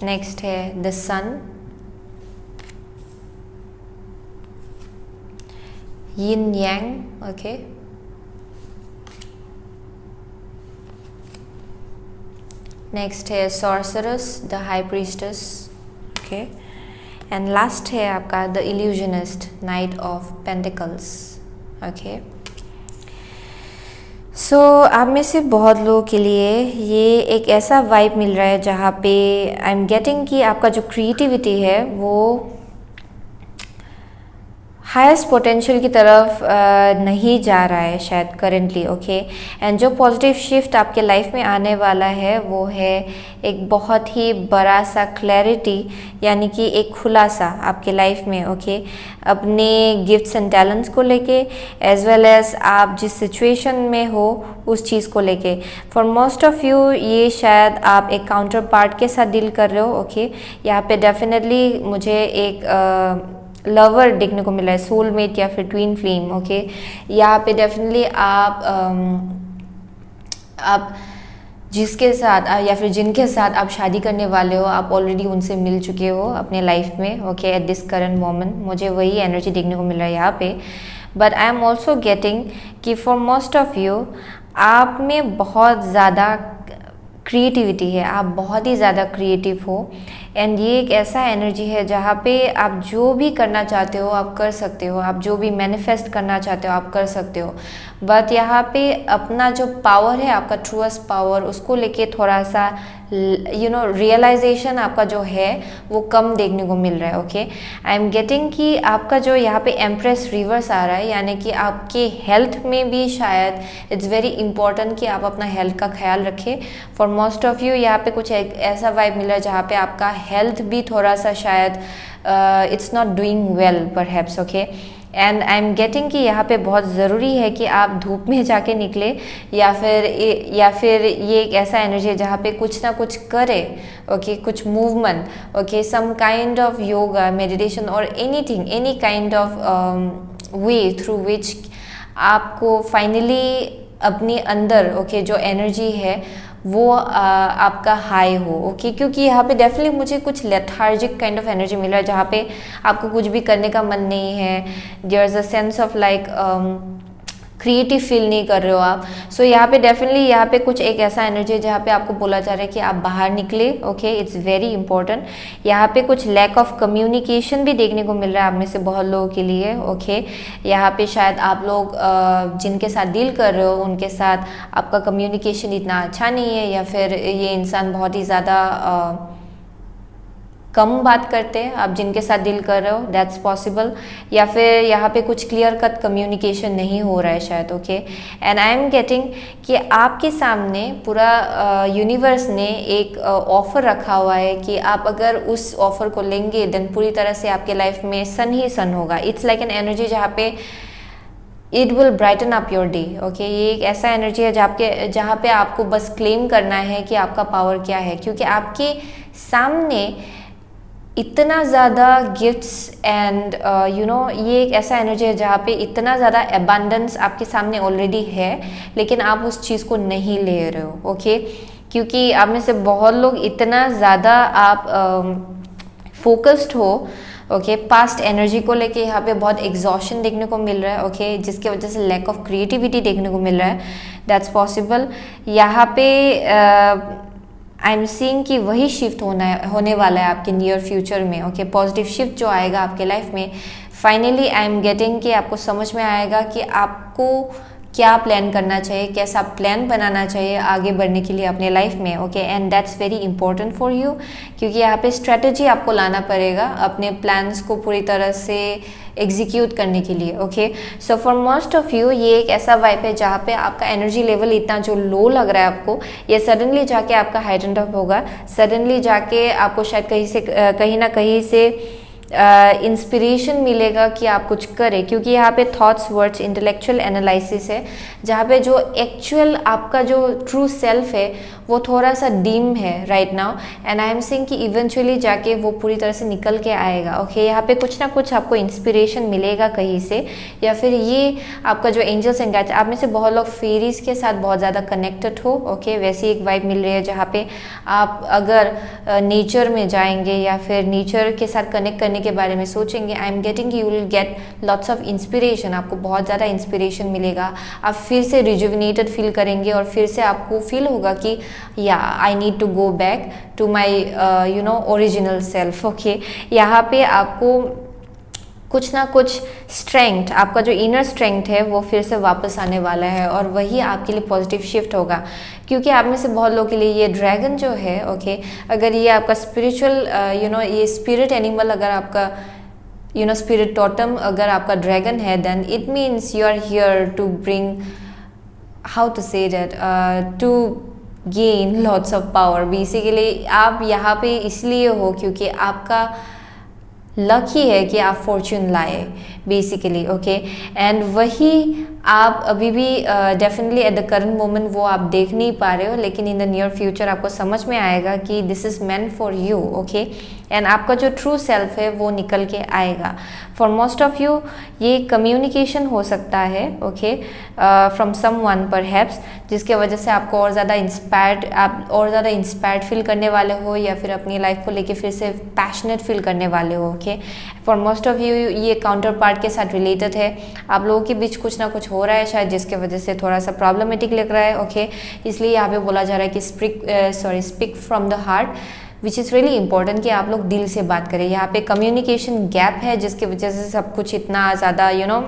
next है the sun, yin yang. Okay, next है sorcerers, the high priestess. Okay, and last है आपका the illusionist, knight of pentacles. Okay, so आप में से बहुत लोगों के लिए ये एक ऐसा वाइब मिल रहा है जहाँ पे आई एम गेटिंग कि आपका जो क्रिएटिविटी है वो हाईएस्ट पोटेंशियल की तरफ नहीं जा रहा है शायद करेंटली. ओके, एंड जो पॉजिटिव शिफ्ट आपके लाइफ में आने वाला है वो है एक बहुत ही बड़ा सा क्लैरिटी, यानी कि एक खुलासा आपके लाइफ में. ओके, अपने गिफ्ट्स एंड टैलेंट्स को लेके एज वेल एज आप जिस सिचुएशन में हो उस चीज़ को लेके. फॉर मोस्ट ऑफ यू ये शायद आप एक काउंटर पार्ट के साथ डील कर रहे हो. ओके, यहाँ पे डेफिनेटली मुझे एक लवर देखने को मिला है, सोलमेट या फिर ट्विन फ्लेम. ओके, यहाँ पे डेफिनेटली आप जिसके साथ या फिर जिनके साथ आप शादी करने वाले हो, आप ऑलरेडी उनसे मिल चुके हो अपने लाइफ में. Okay, at this current moment मुझे वही एनर्जी देखने को मिल रहा है यहाँ पे. But I am also getting कि फॉर मोस्ट ऑफ यू आप में बहुत ज़्यादा क्रिएटिविटी है, आप बहुत ही ज़्यादा क्रिएटिव हो. एंड ये एक ऐसा एनर्जी है जहाँ पे आप जो भी करना चाहते हो आप कर सकते हो, आप जो भी मैनिफेस्ट करना चाहते हो आप कर सकते हो. बट यहाँ पे अपना जो पावर है, आपका ट्रूएस्ट पावर, उसको लेके थोड़ा सा रियलाइजेशन आपका जो है वो कम देखने को मिल रहा है. ओके, आई एम गेटिंग कि आपका जो यहाँ पे एम्प्रेस रिवर्स आ रहा है, यानी कि आपके हेल्थ में भी शायद इट्स वेरी इंपॉर्टेंट कि आप अपना हेल्थ का ख्याल रखें. फॉर मोस्ट ऑफ यू यहाँ पे कुछ ऐसा वाइब मिल रहा है जहाँ पे आपका हेल्थ भी थोड़ा सा शायद it's not doing well perhaps. Okay, and I am getting कि यहाँ पे बहुत ज़रूरी है कि आप धूप में जाके निकले या फिर ये एक ऐसा एनर्जी है जहाँ पे कुछ ना कुछ करे. ओके, कुछ movement. Okay, some kind of yoga, meditation और anything, any kind of way through which आपको फाइनली अपने अंदर जो एनर्जी है वो आपका हाई हो. ओके, क्योंकि यहाँ पे डेफिनेटली मुझे कुछ लेथार्जिक काइंड ऑफ एनर्जी मिल रहा है जहाँ पे आपको कुछ भी करने का मन नहीं है. There is a sense of like creative feel नहीं कर रहे हो आप. सो यहाँ पे डेफिनेटली यहाँ पे कुछ एक ऐसा एनर्जी है जहाँ पे आपको बोला जा रहा है कि आप बाहर निकले. Okay, it's very important. यहाँ पे कुछ लैक ऑफ कम्युनिकेशन भी देखने को मिल रहा है आप में से बहुत लोगों के लिए. ओके, यहाँ पे शायद आप लोग जिनके साथ डील कर रहे हो उनके साथ आपका कम्युनिकेशन इतना अच्छा नहीं है, या फिर ये इंसान बहुत ही ज़्यादा कम बात करते हैं आप जिनके साथ डील कर रहे हो, दैट्स पॉसिबल. या फिर यहाँ पे कुछ क्लियर कट कम्युनिकेशन नहीं हो रहा है शायद. Okay, and I am getting कि आपके सामने पूरा यूनिवर्स ने एक ऑफ़र रखा हुआ है कि आप अगर उस ऑफ़र को लेंगे देन पूरी तरह से आपके लाइफ में सन ही सन होगा. इट्स लाइक एन एनर्जी जहाँ पे it will brighten up your day. Okay, ये एक ऐसा एनर्जी है जहाँ पे आपको बस क्लेम करना है कि आपका पावर क्या है, क्योंकि आपके सामने इतना ज़्यादा गिफ्ट्स एंड ये एक ऐसा एनर्जी है जहाँ पे इतना ज़्यादा एबंडेंस आपके सामने ऑलरेडी है, लेकिन आप उस चीज़ को नहीं ले रहे हो. ओके, क्योंकि आप में से बहुत लोग इतना ज़्यादा आप फोकस्ड हो, ओके पास्ट एनर्जी को लेके यहाँ पे बहुत एग्जॉशन देखने को मिल रहा है, ओके जिसके वजह से लैक ऑफ क्रिएटिविटी देखने को मिल रहा है, दैट्स पॉसिबल। यहाँ पे आई एम सीइंग कि वही शिफ्ट होने वाला है आपके नियर फ्यूचर में, ओके पॉजिटिव शिफ्ट जो आएगा आपके लाइफ में, फाइनली आई एम गेटिंग कि आपको समझ में आएगा कि आपको क्या प्लान करना चाहिए, कैसा प्लान बनाना चाहिए आगे बढ़ने के लिए अपने लाइफ में, okay and that's very important for you, क्योंकि यहाँ पे स्ट्रेटजी आपको लाना पड़ेगा अपने प्लान्स को पूरी तरह से एग्जीक्यूट करने के लिए, okay. So for most of you ये एक ऐसा वाइब है जहाँ पे आपका एनर्जी लेवल इतना जो लो लग रहा है आपको, ये सडनली जाके आपका हाइटेंड अप होगा, सडनली जाके आपको शायद कहीं ना कहीं से इंस्पिरेशन मिलेगा कि आप कुछ करें, क्योंकि यहाँ पे थॉट्स वर्ड्स इंटेलेक्चुअल एनालिसिस है, जहाँ पे जो एक्चुअल आपका जो ट्रू सेल्फ है वो थोड़ा सा डीम है right now, and I am saying कि इवेंचुअली जाके वो पूरी तरह से निकल के आएगा, ओके यहाँ पे कुछ ना कुछ आपको इंस्पिरेशन मिलेगा कहीं से, या फिर ये आपका जो एंजल्स एंड गाइड्स, आप में से बहुत लोग फेरीज के साथ बहुत ज़्यादा कनेक्टेड हो, ओके वैसी एक वाइब मिल रही है जहाँ पे आप अगर नेचर में जाएंगे या फिर नेचर के साथ कनेक्ट करने के बारे में सोचेंगे, आई am getting you will get lots of inspiration, आपको बहुत ज़्यादा इंस्पिरेशन मिलेगा, आप फिर से रिजुविनेटेड फील करेंगे और फिर से आपको फील होगा कि या I need to go back to my you know original self, okay यहाँ पे आपको कुछ ना कुछ स्ट्रेंथ, आपका जो इनर स्ट्रेंथ है वो फिर से वापस आने वाला है, और वही आपके लिए पॉजिटिव शिफ्ट होगा, क्योंकि आप में से बहुत लोगों के लिए ये ड्रैगन जो है, ओके अगर ये आपका स्पिरिचुअल यू नो ये स्पिरिट एनिमल अगर आपका यू नो स्पिरिट टोटम अगर आपका ड्रैगन है, then it means you are here to bring, how to say that, to gain lots of power. Basically आप यहाँ पे इसलिए हो क्योंकि आपका लक ही है कि आप फॉर्चून लाए बेसिकली, ओके एंड वही आप अभी भी definitely at the current moment वो आप देख नहीं पा रहे हो, लेकिन इन द नियर फ्यूचर आपको समझ में आएगा कि this is meant for you, okay and आपका जो ट्रू सेल्फ है वो निकल के आएगा। फॉर मोस्ट ऑफ यू ये कम्युनिकेशन हो सकता है, ओके फ्रॉम समवन परहैप्स, जिसके वजह से आपको और ज़्यादा इंस्पायर्ड फील करने वाले हो, या फिर अपनी लाइफ को लेके फिर से पैशनेट फील करने वाले हो, okay for most of you ये काउंटर पार्ट के साथ रिलेटेड है, आप लोगों के बीच कुछ ना कुछ हो रहा है शायद जिसके वजह से थोड़ा सा प्रॉब्लमेटिक लग रहा है, ओके इसलिए यहाँ पे बोला जा रहा है कि speak from the heart, which is really important कि आप लोग दिल से बात करें। यहाँ पे कम्युनिकेशन गैप है जिसकी वजह से सब कुछ इतना ज़्यादा यू नो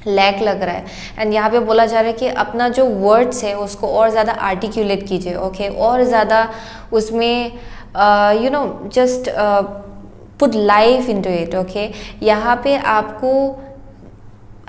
लैक लग रहा है, एंड यहाँ पे बोला जा रहा है कि अपना जो वर्ड्स है उसको और ज़्यादा आर्टिकुलेट कीजिए, ओके और ज़्यादा उसमें you know just put life into it, okay यहाँ पे आपको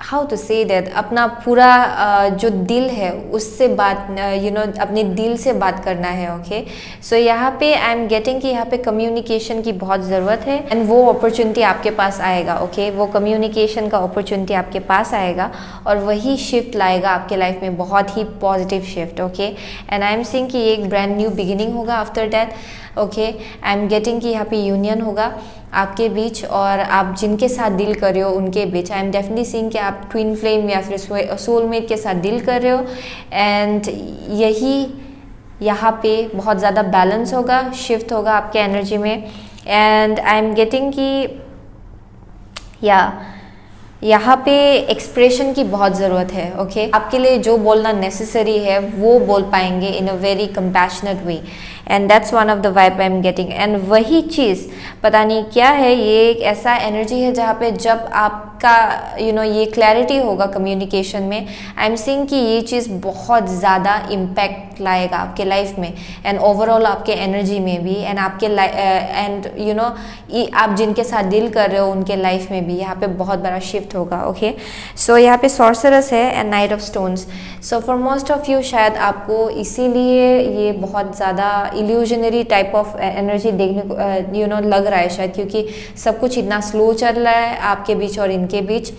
हाउ टू से दैट अपना पूरा जो दिल है उससे बात यू नो अपने दिल से बात करना है, ओके सो यहाँ पे आई एम गेटिंग कि यहाँ पे कम्युनिकेशन की बहुत ज़रूरत है, एंड वो अपॉर्चुनिटी आपके पास आएगा, ओके वो कम्युनिकेशन का अपॉर्चुनिटी आपके पास आएगा और वही शिफ्ट लाएगा आपके लाइफ में, बहुत ही positive shift, okay and I am seeing कि ये एक ब्रांड न्यू बिगिनिंग होगा after that, okay I am getting कि यहाँ पे यूनियन होगा आपके बीच, और आप जिनके साथ डील कर रहे हो उनके बीच, आई एम डेफिनेटली सीइंग कि आप ट्विन फ्लेम या फिर सोलमेट के साथ डील कर रहे हो, एंड यही यहाँ पे बहुत ज़्यादा बैलेंस होगा, शिफ्ट होगा आपके एनर्जी में, एंड आई एम गेटिंग कि यहाँ पे एक्सप्रेशन की बहुत ज़रूरत है, ओके आपके लिए जो बोलना नेसेसरी है वो बोल पाएंगे in a very compassionate way, and that's one of the vibe I am getting, and वही चीज़ पता नहीं क्या है, ये एक ऐसा एनर्जी है जहाँ पे जब आपका यू नो ये क्लैरिटी होगा कम्युनिकेशन में, आई एम सीइंग कि ये चीज़ बहुत ज़्यादा इम्पैक्ट लाएगा आपके लाइफ में, एंड ओवरऑल आपके एनर्जी में भी, एंड आपके एंड यू नो आप जिनके साथ डील कर रहे हो उनके लाइफ में भी यहाँ पे बहुत बड़ा शिफ्ट होगा, ओके सो यहाँ पे सॉर्सरस है and night of stones, so for most of you शायद आपको इसीलिए ये बहुत ज़्यादा इल्यूजनरी टाइप ऑफ एनर्जी देखने को यू नो लग रहा है शायद, क्योंकि सब कुछ इतना स्लो चल रहा है आपके बीच और इनके बीच,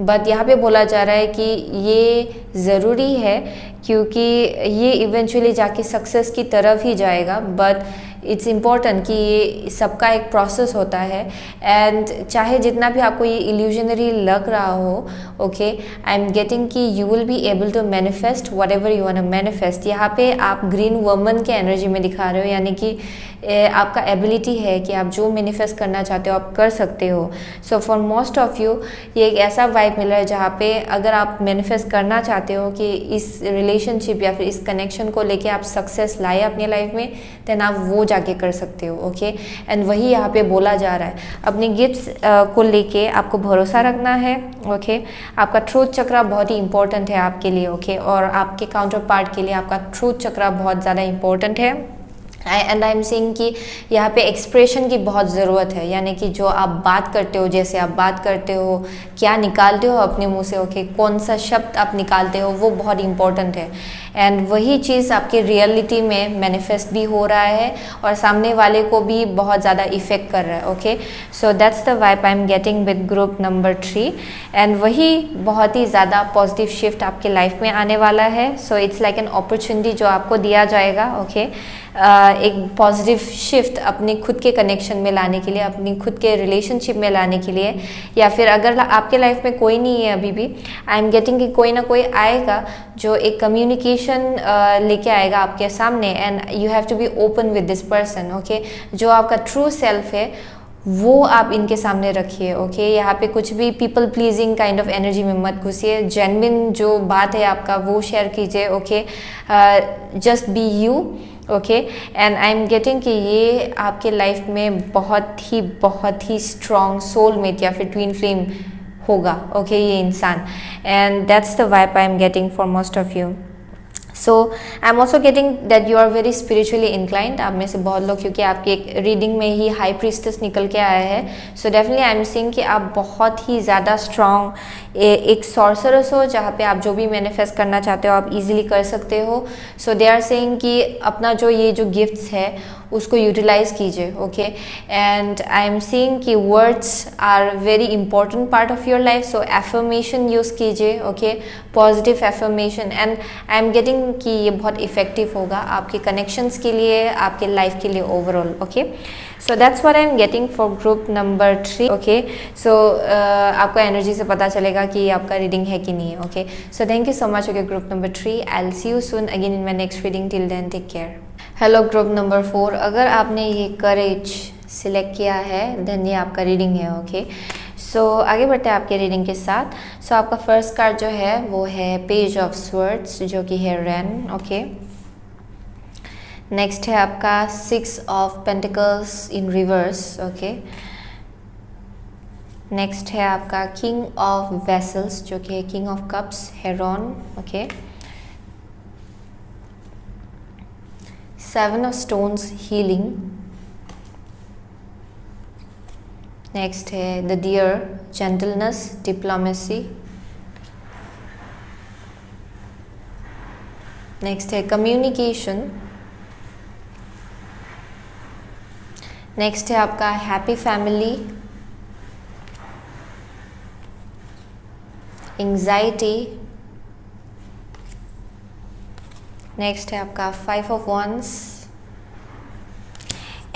बट यहाँ पे बोला जा रहा है कि ये ज़रूरी है क्योंकि ये इवेंचुअली जाके सक्सेस की तरफ ही जाएगा, बट इट्स इम्पॉर्टेंट कि ये सबका एक प्रोसेस होता है, एंड चाहे जितना भी आपको ये इल्यूजनरी लग रहा हो, ओके, आई एम गेटिंग कि you will be able to manifest whatever you want to manifest. यहाँ पे आप ग्रीन वुमन के एनर्जी में दिखा रहे हो, यानी कि आपका एबिलिटी है कि आप जो मैनिफेस्ट करना चाहते हो आप कर सकते हो। सो फॉर मोस्ट ऑफ यू ये एक ऐसा वाइब मिल रहा है जहाँ पे अगर आप मैनिफेस्ट करना चाहते हो कि इस रिलेशनशिप या फिर इस कनेक्शन को लेके आप सक्सेस लाए अपनी लाइफ में, देन आप वो जाके कर सकते हो, ओके। एंड वही यहाँ पे बोला जा रहा है, अपने गिफ्ट्स को लेके आपको भरोसा रखना है, ओके। आपका ट्रूथ चक्रा बहुत ही इंपॉर्टेंट है आपके लिए, ओके, और आपके काउंटर पार्ट के लिए आपका ट्रूथ चक्रा बहुत ज़्यादा इंपॉर्टेंट है। एंड आई एम सीइंग कि यहाँ पे एक्सप्रेशन की बहुत ज़रूरत है, यानी कि जो आप बात करते हो, जैसे आप बात करते हो, क्या निकालते हो अपने मुंह से, ओके, कौन सा शब्द आप निकालते हो, वो बहुत इंपॉर्टेंट है। एंड वही चीज़ आपके रियलिटी में मैनिफेस्ट भी हो रहा है और सामने वाले को भी बहुत ज़्यादा इफेक्ट कर रहा है, okay. So that's the vibe I am getting with group number 3। And वही बहुत ही ज़्यादा पॉजिटिव शिफ्ट आपके लाइफ में आने वाला है। So it's like an opportunity जो आपको दिया जाएगा, ओके। एक पॉजिटिव शिफ्ट अपने खुद के कनेक्शन में लाने के लिए, अपनी खुद के रिलेशनशिप में लाने के लिए, या फिर अगर आपके लाइफ में कोई नहीं है अभी भी, आई एम गेटिंग कि कोई ना कोई आएगा जो एक कम्युनिकेशन लेके आएगा आपके सामने, and you have to be open with this person, okay. जो आपका ट्रू सेल्फ है वो आप इनके सामने रखिए, ओके। यहाँ पे कुछ भी people pleasing kind of energy में मत घुसिए, जेन्युइन जो बात है आपका वो शेयर कीजिए, okay. Just be you, okay. And I am getting कि ये आपके लाइफ में बहुत ही स्ट्रॉन्ग सोलमेट या फिर ट्विन फ्लेम होगा, ओके, ये इंसान। And that's the vibe I am getting for most of you. So I am also getting that you are very spiritually inclined. आप में से बहुत लोग, क्योंकि आपकी एक रीडिंग में ही हाई प्रीस्टेस निकल के आया है, so definitely I am seeing कि आप बहुत ही ज़्यादा स्ट्रॉन्ग एक सॉर्सरस हो, जहाँ पे आप जो भी मैनिफेस्ट करना चाहते हो आप इजीली कर सकते हो। सो दे आर सेइंग कि अपना ये जो गिफ्ट्स है उसको यूटिलाइज कीजिए, okay. And I am seeing कि words are very important part of your life, so affirmation use कीजिए, okay, positive affirmation. And I am getting कि ये बहुत इफेक्टिव होगा आपके कनेक्शंस के लिए, आपके लाइफ के लिए overall, okay. So that's what I am getting for group number 3, okay. So आपको एनर्जी से पता चलेगा कि आपका रीडिंग है कि नहीं है, okay. So thank you so much, okay, group number 3। I will see you soon again in my next reading. Till then take care. Hello group number 4, अगर आपने ये करेज सिलेक्ट किया है देन ये आपका रीडिंग है, ओके। सो आगे बढ़ते हैं आपके रीडिंग के साथ। सो आपका फर्स्ट कार्ड जो है वो है पेज ऑफ स्वर्ड्स, जो कि है रेन, ओके। नेक्स्ट है आपका 6 of pentacles in reverse, okay. Next है आपका किंग ऑफ वेसल्स, जो कि है king of cups, heron, okay. 7 of stones, healing. Next है the deer, gentleness, diplomacy. Next है communication. Next है आपका happy family, anxiety. नेक्स्ट है आपका 5 of wands,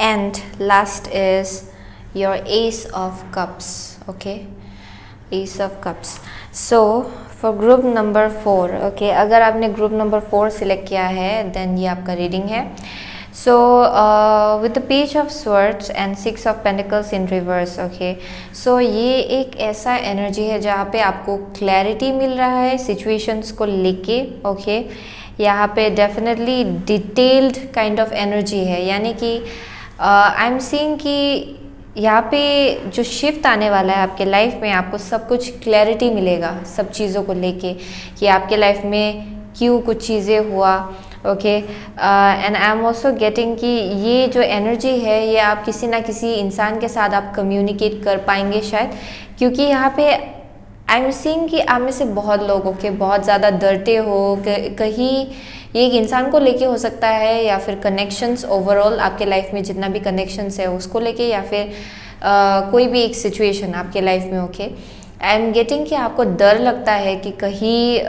and last is your S of cups, okay, S of cups. So for group number 4, okay, अगर आपने group number 4 select किया है then ये आपका रीडिंग है। So with the page of swords and 6 of pentacles in reverse, okay. So ये एक ऐसा एनर्जी है जहाँ पे आपको क्लैरिटी मिल रहा है सिचुएशंस को लेके, ओके। यहाँ पे definitely detailed kind of energy है, यानी कि आई एम सीइंग कि यहाँ पे जो शिफ्ट आने वाला है आपके लाइफ में, आपको सब कुछ क्लैरिटी मिलेगा सब चीज़ों को लेके कि आपके लाइफ में क्यों कुछ चीज़ें हुआ, okay. And I am also getting कि ये जो एनर्जी है ये आप किसी ना किसी इंसान के साथ आप कम्युनिकेट कर पाएंगे शायद, क्योंकि यहाँ पे आई एम सीइंग कि आप में से बहुत लोग, ओके, बहुत ज़्यादा डरते हो कहीं ये एक इंसान को लेके हो सकता है, या फिर कनेक्शंस ओवरऑल आपके लाइफ में जितना भी कनेक्शंस है उसको लेके, या फिर कोई भी एक सिचुएशन आपके लाइफ में, ओके। आई एम गेटिंग कि आपको डर लगता है कि कहीं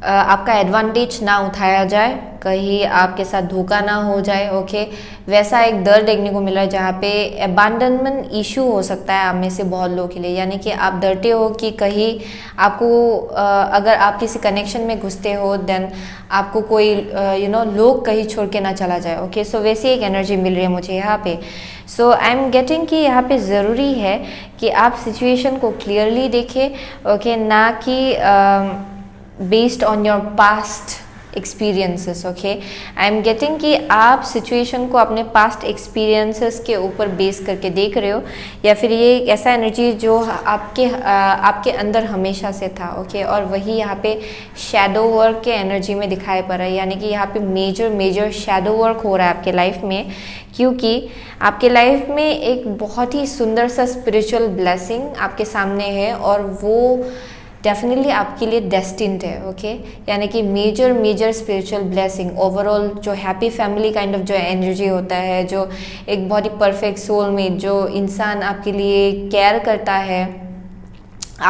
आपका एडवांटेज ना उठाया जाए, कहीं आपके साथ धोखा ना हो जाए। ओके, वैसा एक डर देखने को मिल रहा है जहाँ पे अबांडनमेंट इशू हो सकता है आप में से बहुत लोगों के लिए, यानी कि आप डरते हो कि कहीं आपको अगर आप किसी कनेक्शन में घुसते हो देन आपको कोई लोग कहीं छोड़ के ना चला जाए। ओके, सो वैसी एक एनर्जी मिल रही है मुझे यहाँ पे। सो आई एम गेटिंग कि यहाँ पे ज़रूरी है कि आप सिचुएशन को क्लियरली देखें। ओके, ना कि based on your past experiences। Okay, I am getting कि आप सिचुएशन को अपने पास्ट एक्सपीरियंसेस के ऊपर बेस करके देख रहे हो, या फिर ये एक ऐसा एनर्जी जो आपके अंदर हमेशा से था। ओके, और वही यहाँ पे शैडो वर्क के एनर्जी में दिखाई पड़ रहा है, यानी कि यहाँ पे मेजर शैडो वर्क हो रहा है आपके लाइफ में, क्योंकि आपके लाइफ में एक बहुत ही सुंदर सा स्पिरिचुअल ब्लेसिंग आपके सामने है और वो डेफिनेटली आपके लिए डेस्टिन्ड है। ओके, यानी कि मेजर स्पिरिचुअल ब्लेसिंग, ओवरऑल जो हैप्पी फैमिली काइंड ऑफ जो एनर्जी होता है, जो एक बहुत ही परफेक्ट सोलमेट, जो इंसान आपके लिए केयर करता है,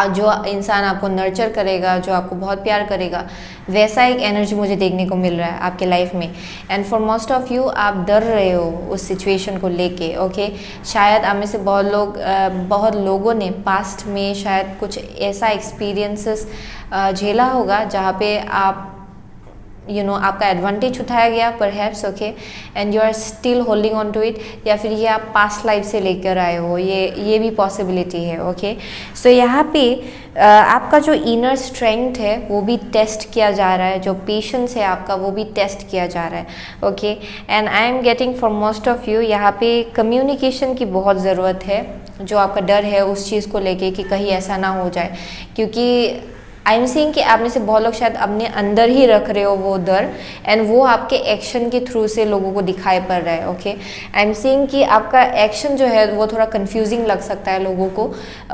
जो इंसान आपको नर्चर करेगा, जो आपको बहुत प्यार करेगा, वैसा एक एनर्जी मुझे देखने को मिल रहा है आपके लाइफ में। And for most of you आप डर रहे हो उस सिचुएशन को लेके। ओके, शायद आप में से बहुत लोगों ने पास्ट में शायद कुछ ऐसा एक्सपीरियंसेस झेला होगा जहाँ पे आप आपका एडवांटेज उठाया गया perhaps. Okay, and you are still holding on to it, या फिर ये आप पास्ट लाइफ से लेकर आए हो, ये भी पॉसिबिलिटी है। ओके, सो यहाँ पे आपका जो इनर स्ट्रेंथ है वो भी टेस्ट किया जा रहा है, जो पेशेंस है आपका वो भी टेस्ट किया जा रहा है। Okay, and I am getting for most of you यहाँ पे कम्युनिकेशन की बहुत ज़रूरत है, जो आपका डर है उस चीज़ को लेके कि कहीं ऐसा ना हो जाए, क्योंकि आई एम सीइंग कि आप में से बहुत लोग शायद अपने अंदर ही रख रहे हो वो डर, एंड वो आपके एक्शन के थ्रू से लोगों को दिखाई पड़ रहा है। ओके, आई एम सीइंग कि आपका एक्शन जो है वो थोड़ा कंफ्यूजिंग लग सकता है लोगों को।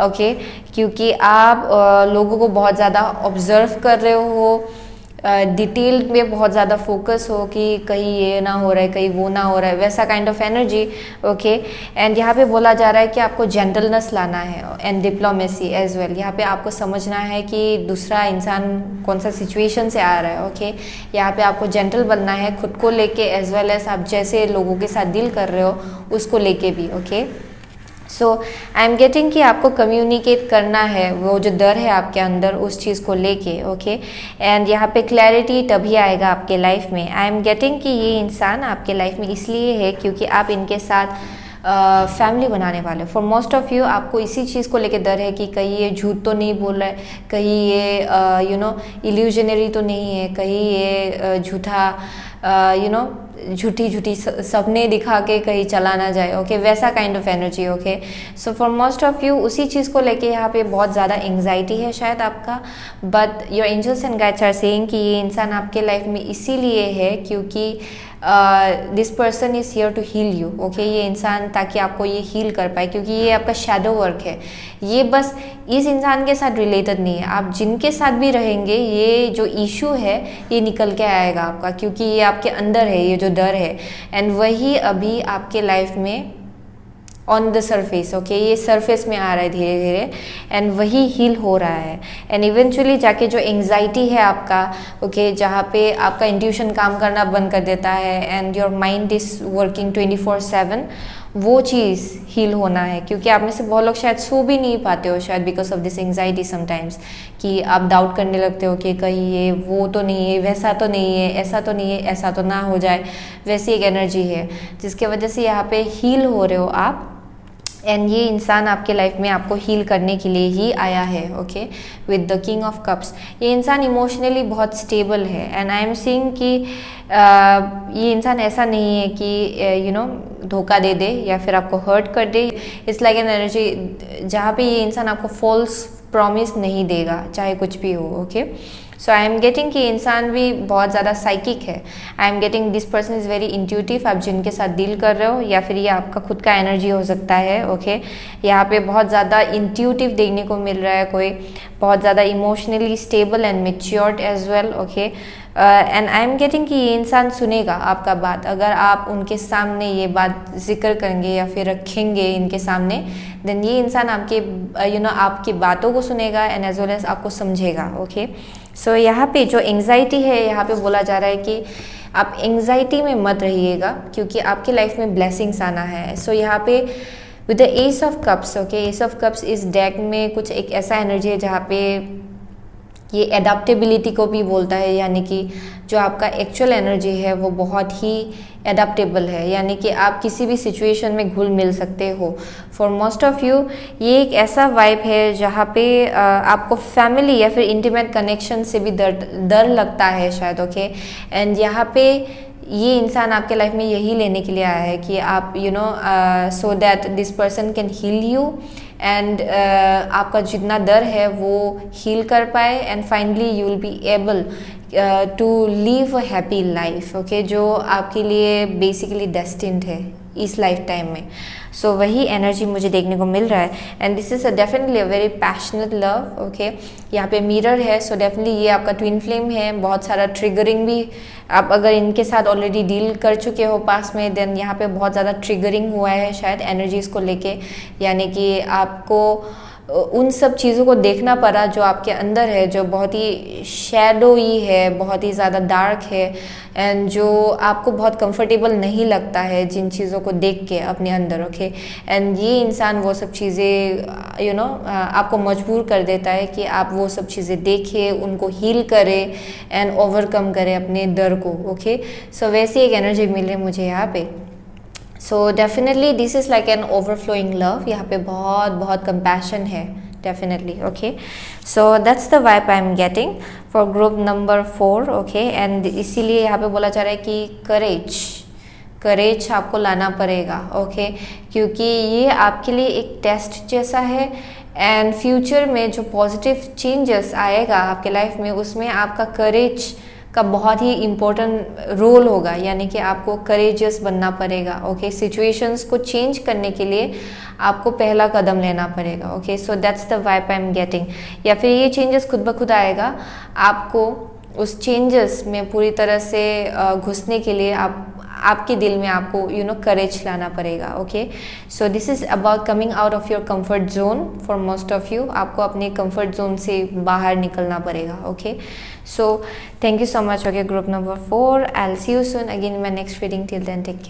ओके, क्योंकि आप लोगों को बहुत ज़्यादा ऑब्जर्व कर रहे हो, डिटेल में बहुत ज़्यादा फोकस हो कि कहीं ये ना हो रहा है, कहीं वो ना हो रहा है, वैसा kind of energy. Okay, and यहाँ पे बोला जा रहा है कि आपको जेंटलनेस लाना है एंड डिप्लोमेसी एज वेल। यहाँ पे आपको समझना है कि दूसरा इंसान कौन सा सिचुएशन से आ रहा है। ओके, यहाँ पे आपको जेंटल बनना है खुद को लेके एज वेल एज आप जैसे लोगों के साथ डील कर रहे हो उसको लेके भी। Okay, so I am getting कि आपको कम्युनिकेट करना है वो जो डर है आपके अंदर उस चीज़ को लेके। ओके, एंड यहाँ पे क्लैरिटी तभी आएगा आपके लाइफ में। आई एम गेटिंग कि ये इंसान आपके लाइफ में इसलिए है क्योंकि आप इनके साथ फैमिली बनाने वाले। फॉर मोस्ट ऑफ यू आपको इसी चीज़ को लेके डर है कि कहीं ये झूठ तो नहीं बोल रहा है, कहीं ये इल्यूजनरी तो नहीं है, कहीं ये झूठा झूठी सपने दिखा के कहीं चला ना जाए। ओके, वैसा kind of energy. Okay, so for most of you उसी चीज़ को लेके यहाँ पे बहुत ज़्यादा एंग्जाइटी है शायद आपका, but your angels and guides are saying कि ये इंसान आपके लाइफ में इसीलिए है क्योंकि this person is here to heal you. Okay, ये इंसान ताकि आपको ये हील कर पाए, क्योंकि ये आपका शैडो वर्क है। ये बस इस इंसान के साथ रिलेटेड नहीं है, आप जिनके साथ भी रहेंगे ये जो इशू है ये निकल के आएगा आपका, क्योंकि ये आपके अंदर है, ये जो डर है, एंड वही अभी आपके लाइफ में ऑन द सरफेस। ओके, ये सरफेस में आ रहा है धीरे धीरे, एंड वही हील हो रहा है, एंड इवेंचुअली जाके जो एंग्जाइटी है आपका, ओके, जहाँ पे आपका इंट्यूशन काम करना बंद कर देता है and your mind is working 24/7, वो चीज़ हील होना है। क्योंकि आप में से बहुत लोग शायद सो भी नहीं पाते हो शायद because of this anxiety sometimes, कि आप डाउट करने लगते हो कि कहीं ये वो तो नहीं है, वैसा तो नहीं है, ऐसा तो नहीं है, ऐसा तो ना हो जाए, वैसी एक एनर्जी है जिसके वजह से यहाँ पे हील हो रहे हो आप, एंड ये इंसान आपके लाइफ में आपको हील करने के लिए ही आया है। Okay, with the king of cups ये इंसान इमोशनली बहुत स्टेबल है, एंड आई एम सीइंग कि ये इंसान ऐसा नहीं है कि धोखा दे दे या फिर आपको हर्ट कर दे। इट्स लाइक एन एनर्जी जहाँ पे ये इंसान आपको फॉल्स प्रॉमिस नहीं देगा चाहे कुछ भी हो। Okay, so I am getting कि इंसान भी बहुत ज़्यादा साइकिक है। आई am getting this person is very intuitive, आप जिनके साथ डील कर रहे हो, या फिर ये आपका खुद का एनर्जी हो सकता है। ओके, यहाँ पे बहुत ज़्यादा इंट्यूटिव देखने को मिल रहा है, कोई बहुत ज़्यादा emotionally stable and matured as well. Okay, and I am getting कि ये इंसान सुनेगा आपका बात, अगर आप उनके सामने ये बात जिक्र करेंगे या फिर रखेंगे इनके सामने, देन ये इंसान आपके आपकी बातों को सुनेगा एंड एज वेल एज आपको समझेगा। ओके, सो यहाँ पे जो एंग्जाइटी है, यहाँ पे बोला जा रहा है कि आप एंग्जाइटी में मत रहिएगा, क्योंकि आपकी लाइफ में ब्लेसिंग्स आना है। सो यहाँ पे with the S of cups, okay, S of cups इस डेक में कुछ एक ऐसा एनर्जी है जहाँ पे ये एडाप्टेबिलिटी को भी बोलता है, यानी कि जो आपका एक्चुअल एनर्जी है वो बहुत ही एडाप्टेबल है, यानी कि आप किसी भी सिचुएशन में घुल मिल सकते हो। फॉर मोस्ट ऑफ यू ये एक ऐसा वाइब है जहाँ पे आपको फैमिली या फिर इंटीमेट कनेक्शन से भी डर लगता है शायद। ओके, एंड यहाँ पे ये इंसान आपके लाइफ में यही लेने के लिए आया है कि आप so that this person can heal you and आपका जितना डर है वो हील कर पाए and finally you will be able to live a happy life. Okay, जो आपके लिए बेसिकली डेस्टिन्ड है इस लाइफ टाइम में। सो वही एनर्जी मुझे देखने को मिल रहा है and this is definitely a very passionate love. Okay, यहाँ पे मिरर है, सो डेफिनेटली ये आपका ट्विन फ्लेम है। बहुत सारा ट्रिगरिंग भी आप अगर इनके साथ ऑलरेडी डील कर चुके हो पास में, देन यहाँ पे बहुत ज़्यादा ट्रिगरिंग हुआ है शायद एनर्जीज़ को लेके, यानी कि आपको उन सब चीज़ों को देखना पड़ा जो आपके अंदर है, जो बहुत ही शैडोई है, बहुत ही ज़्यादा डार्क है एंड जो आपको बहुत कंफर्टेबल नहीं लगता है जिन चीज़ों को देख के अपने अंदर। ओके, एंड ये इंसान वो सब चीज़ें आपको मजबूर कर देता है कि आप वो सब चीज़ें देखें, उनको हील करें एंड ओवरकम करें अपने डर को। ओके, सो वैसी एक एनर्जी मिल रही है मुझे यहाँ पे। So definitely this is like N overflowing love, यहाँ पे बहुत बहुत कंपैशन है definitely. Okay, so that's the vibe I am getting for group number 4। Okay, and इसीलिए यहाँ पे बोला जा रहा है कि करेज आपको लाना पड़ेगा। ओके, क्योंकि ये आपके लिए एक टेस्ट जैसा है एंड फ्यूचर में जो पॉजिटिव चेंजेस आएगा आपके लाइफ में, उसमें आपका करेज का बहुत ही इम्पोर्टेंट रोल होगा, यानी कि आपको करेजियस बनना पड़ेगा। ओके, सिचुएशंस को चेंज करने के लिए आपको पहला कदम लेना पड़ेगा। Okay, so that's the vibe I am getting. या फिर ये चेंजेस खुद ब खुद आएगा, आपको उस चेंजेस में पूरी तरह से घुसने के लिए आपके दिल में आपको करेज लाना पड़ेगा। Okay, so this is about coming out of your comfort zone for most of you. आपको अपने कंफर्ट जोन से बाहर निकलना पड़ेगा। Okay, so thank you so much. Okay, group number 4, I will see you soon again in my next reading. Till then take care.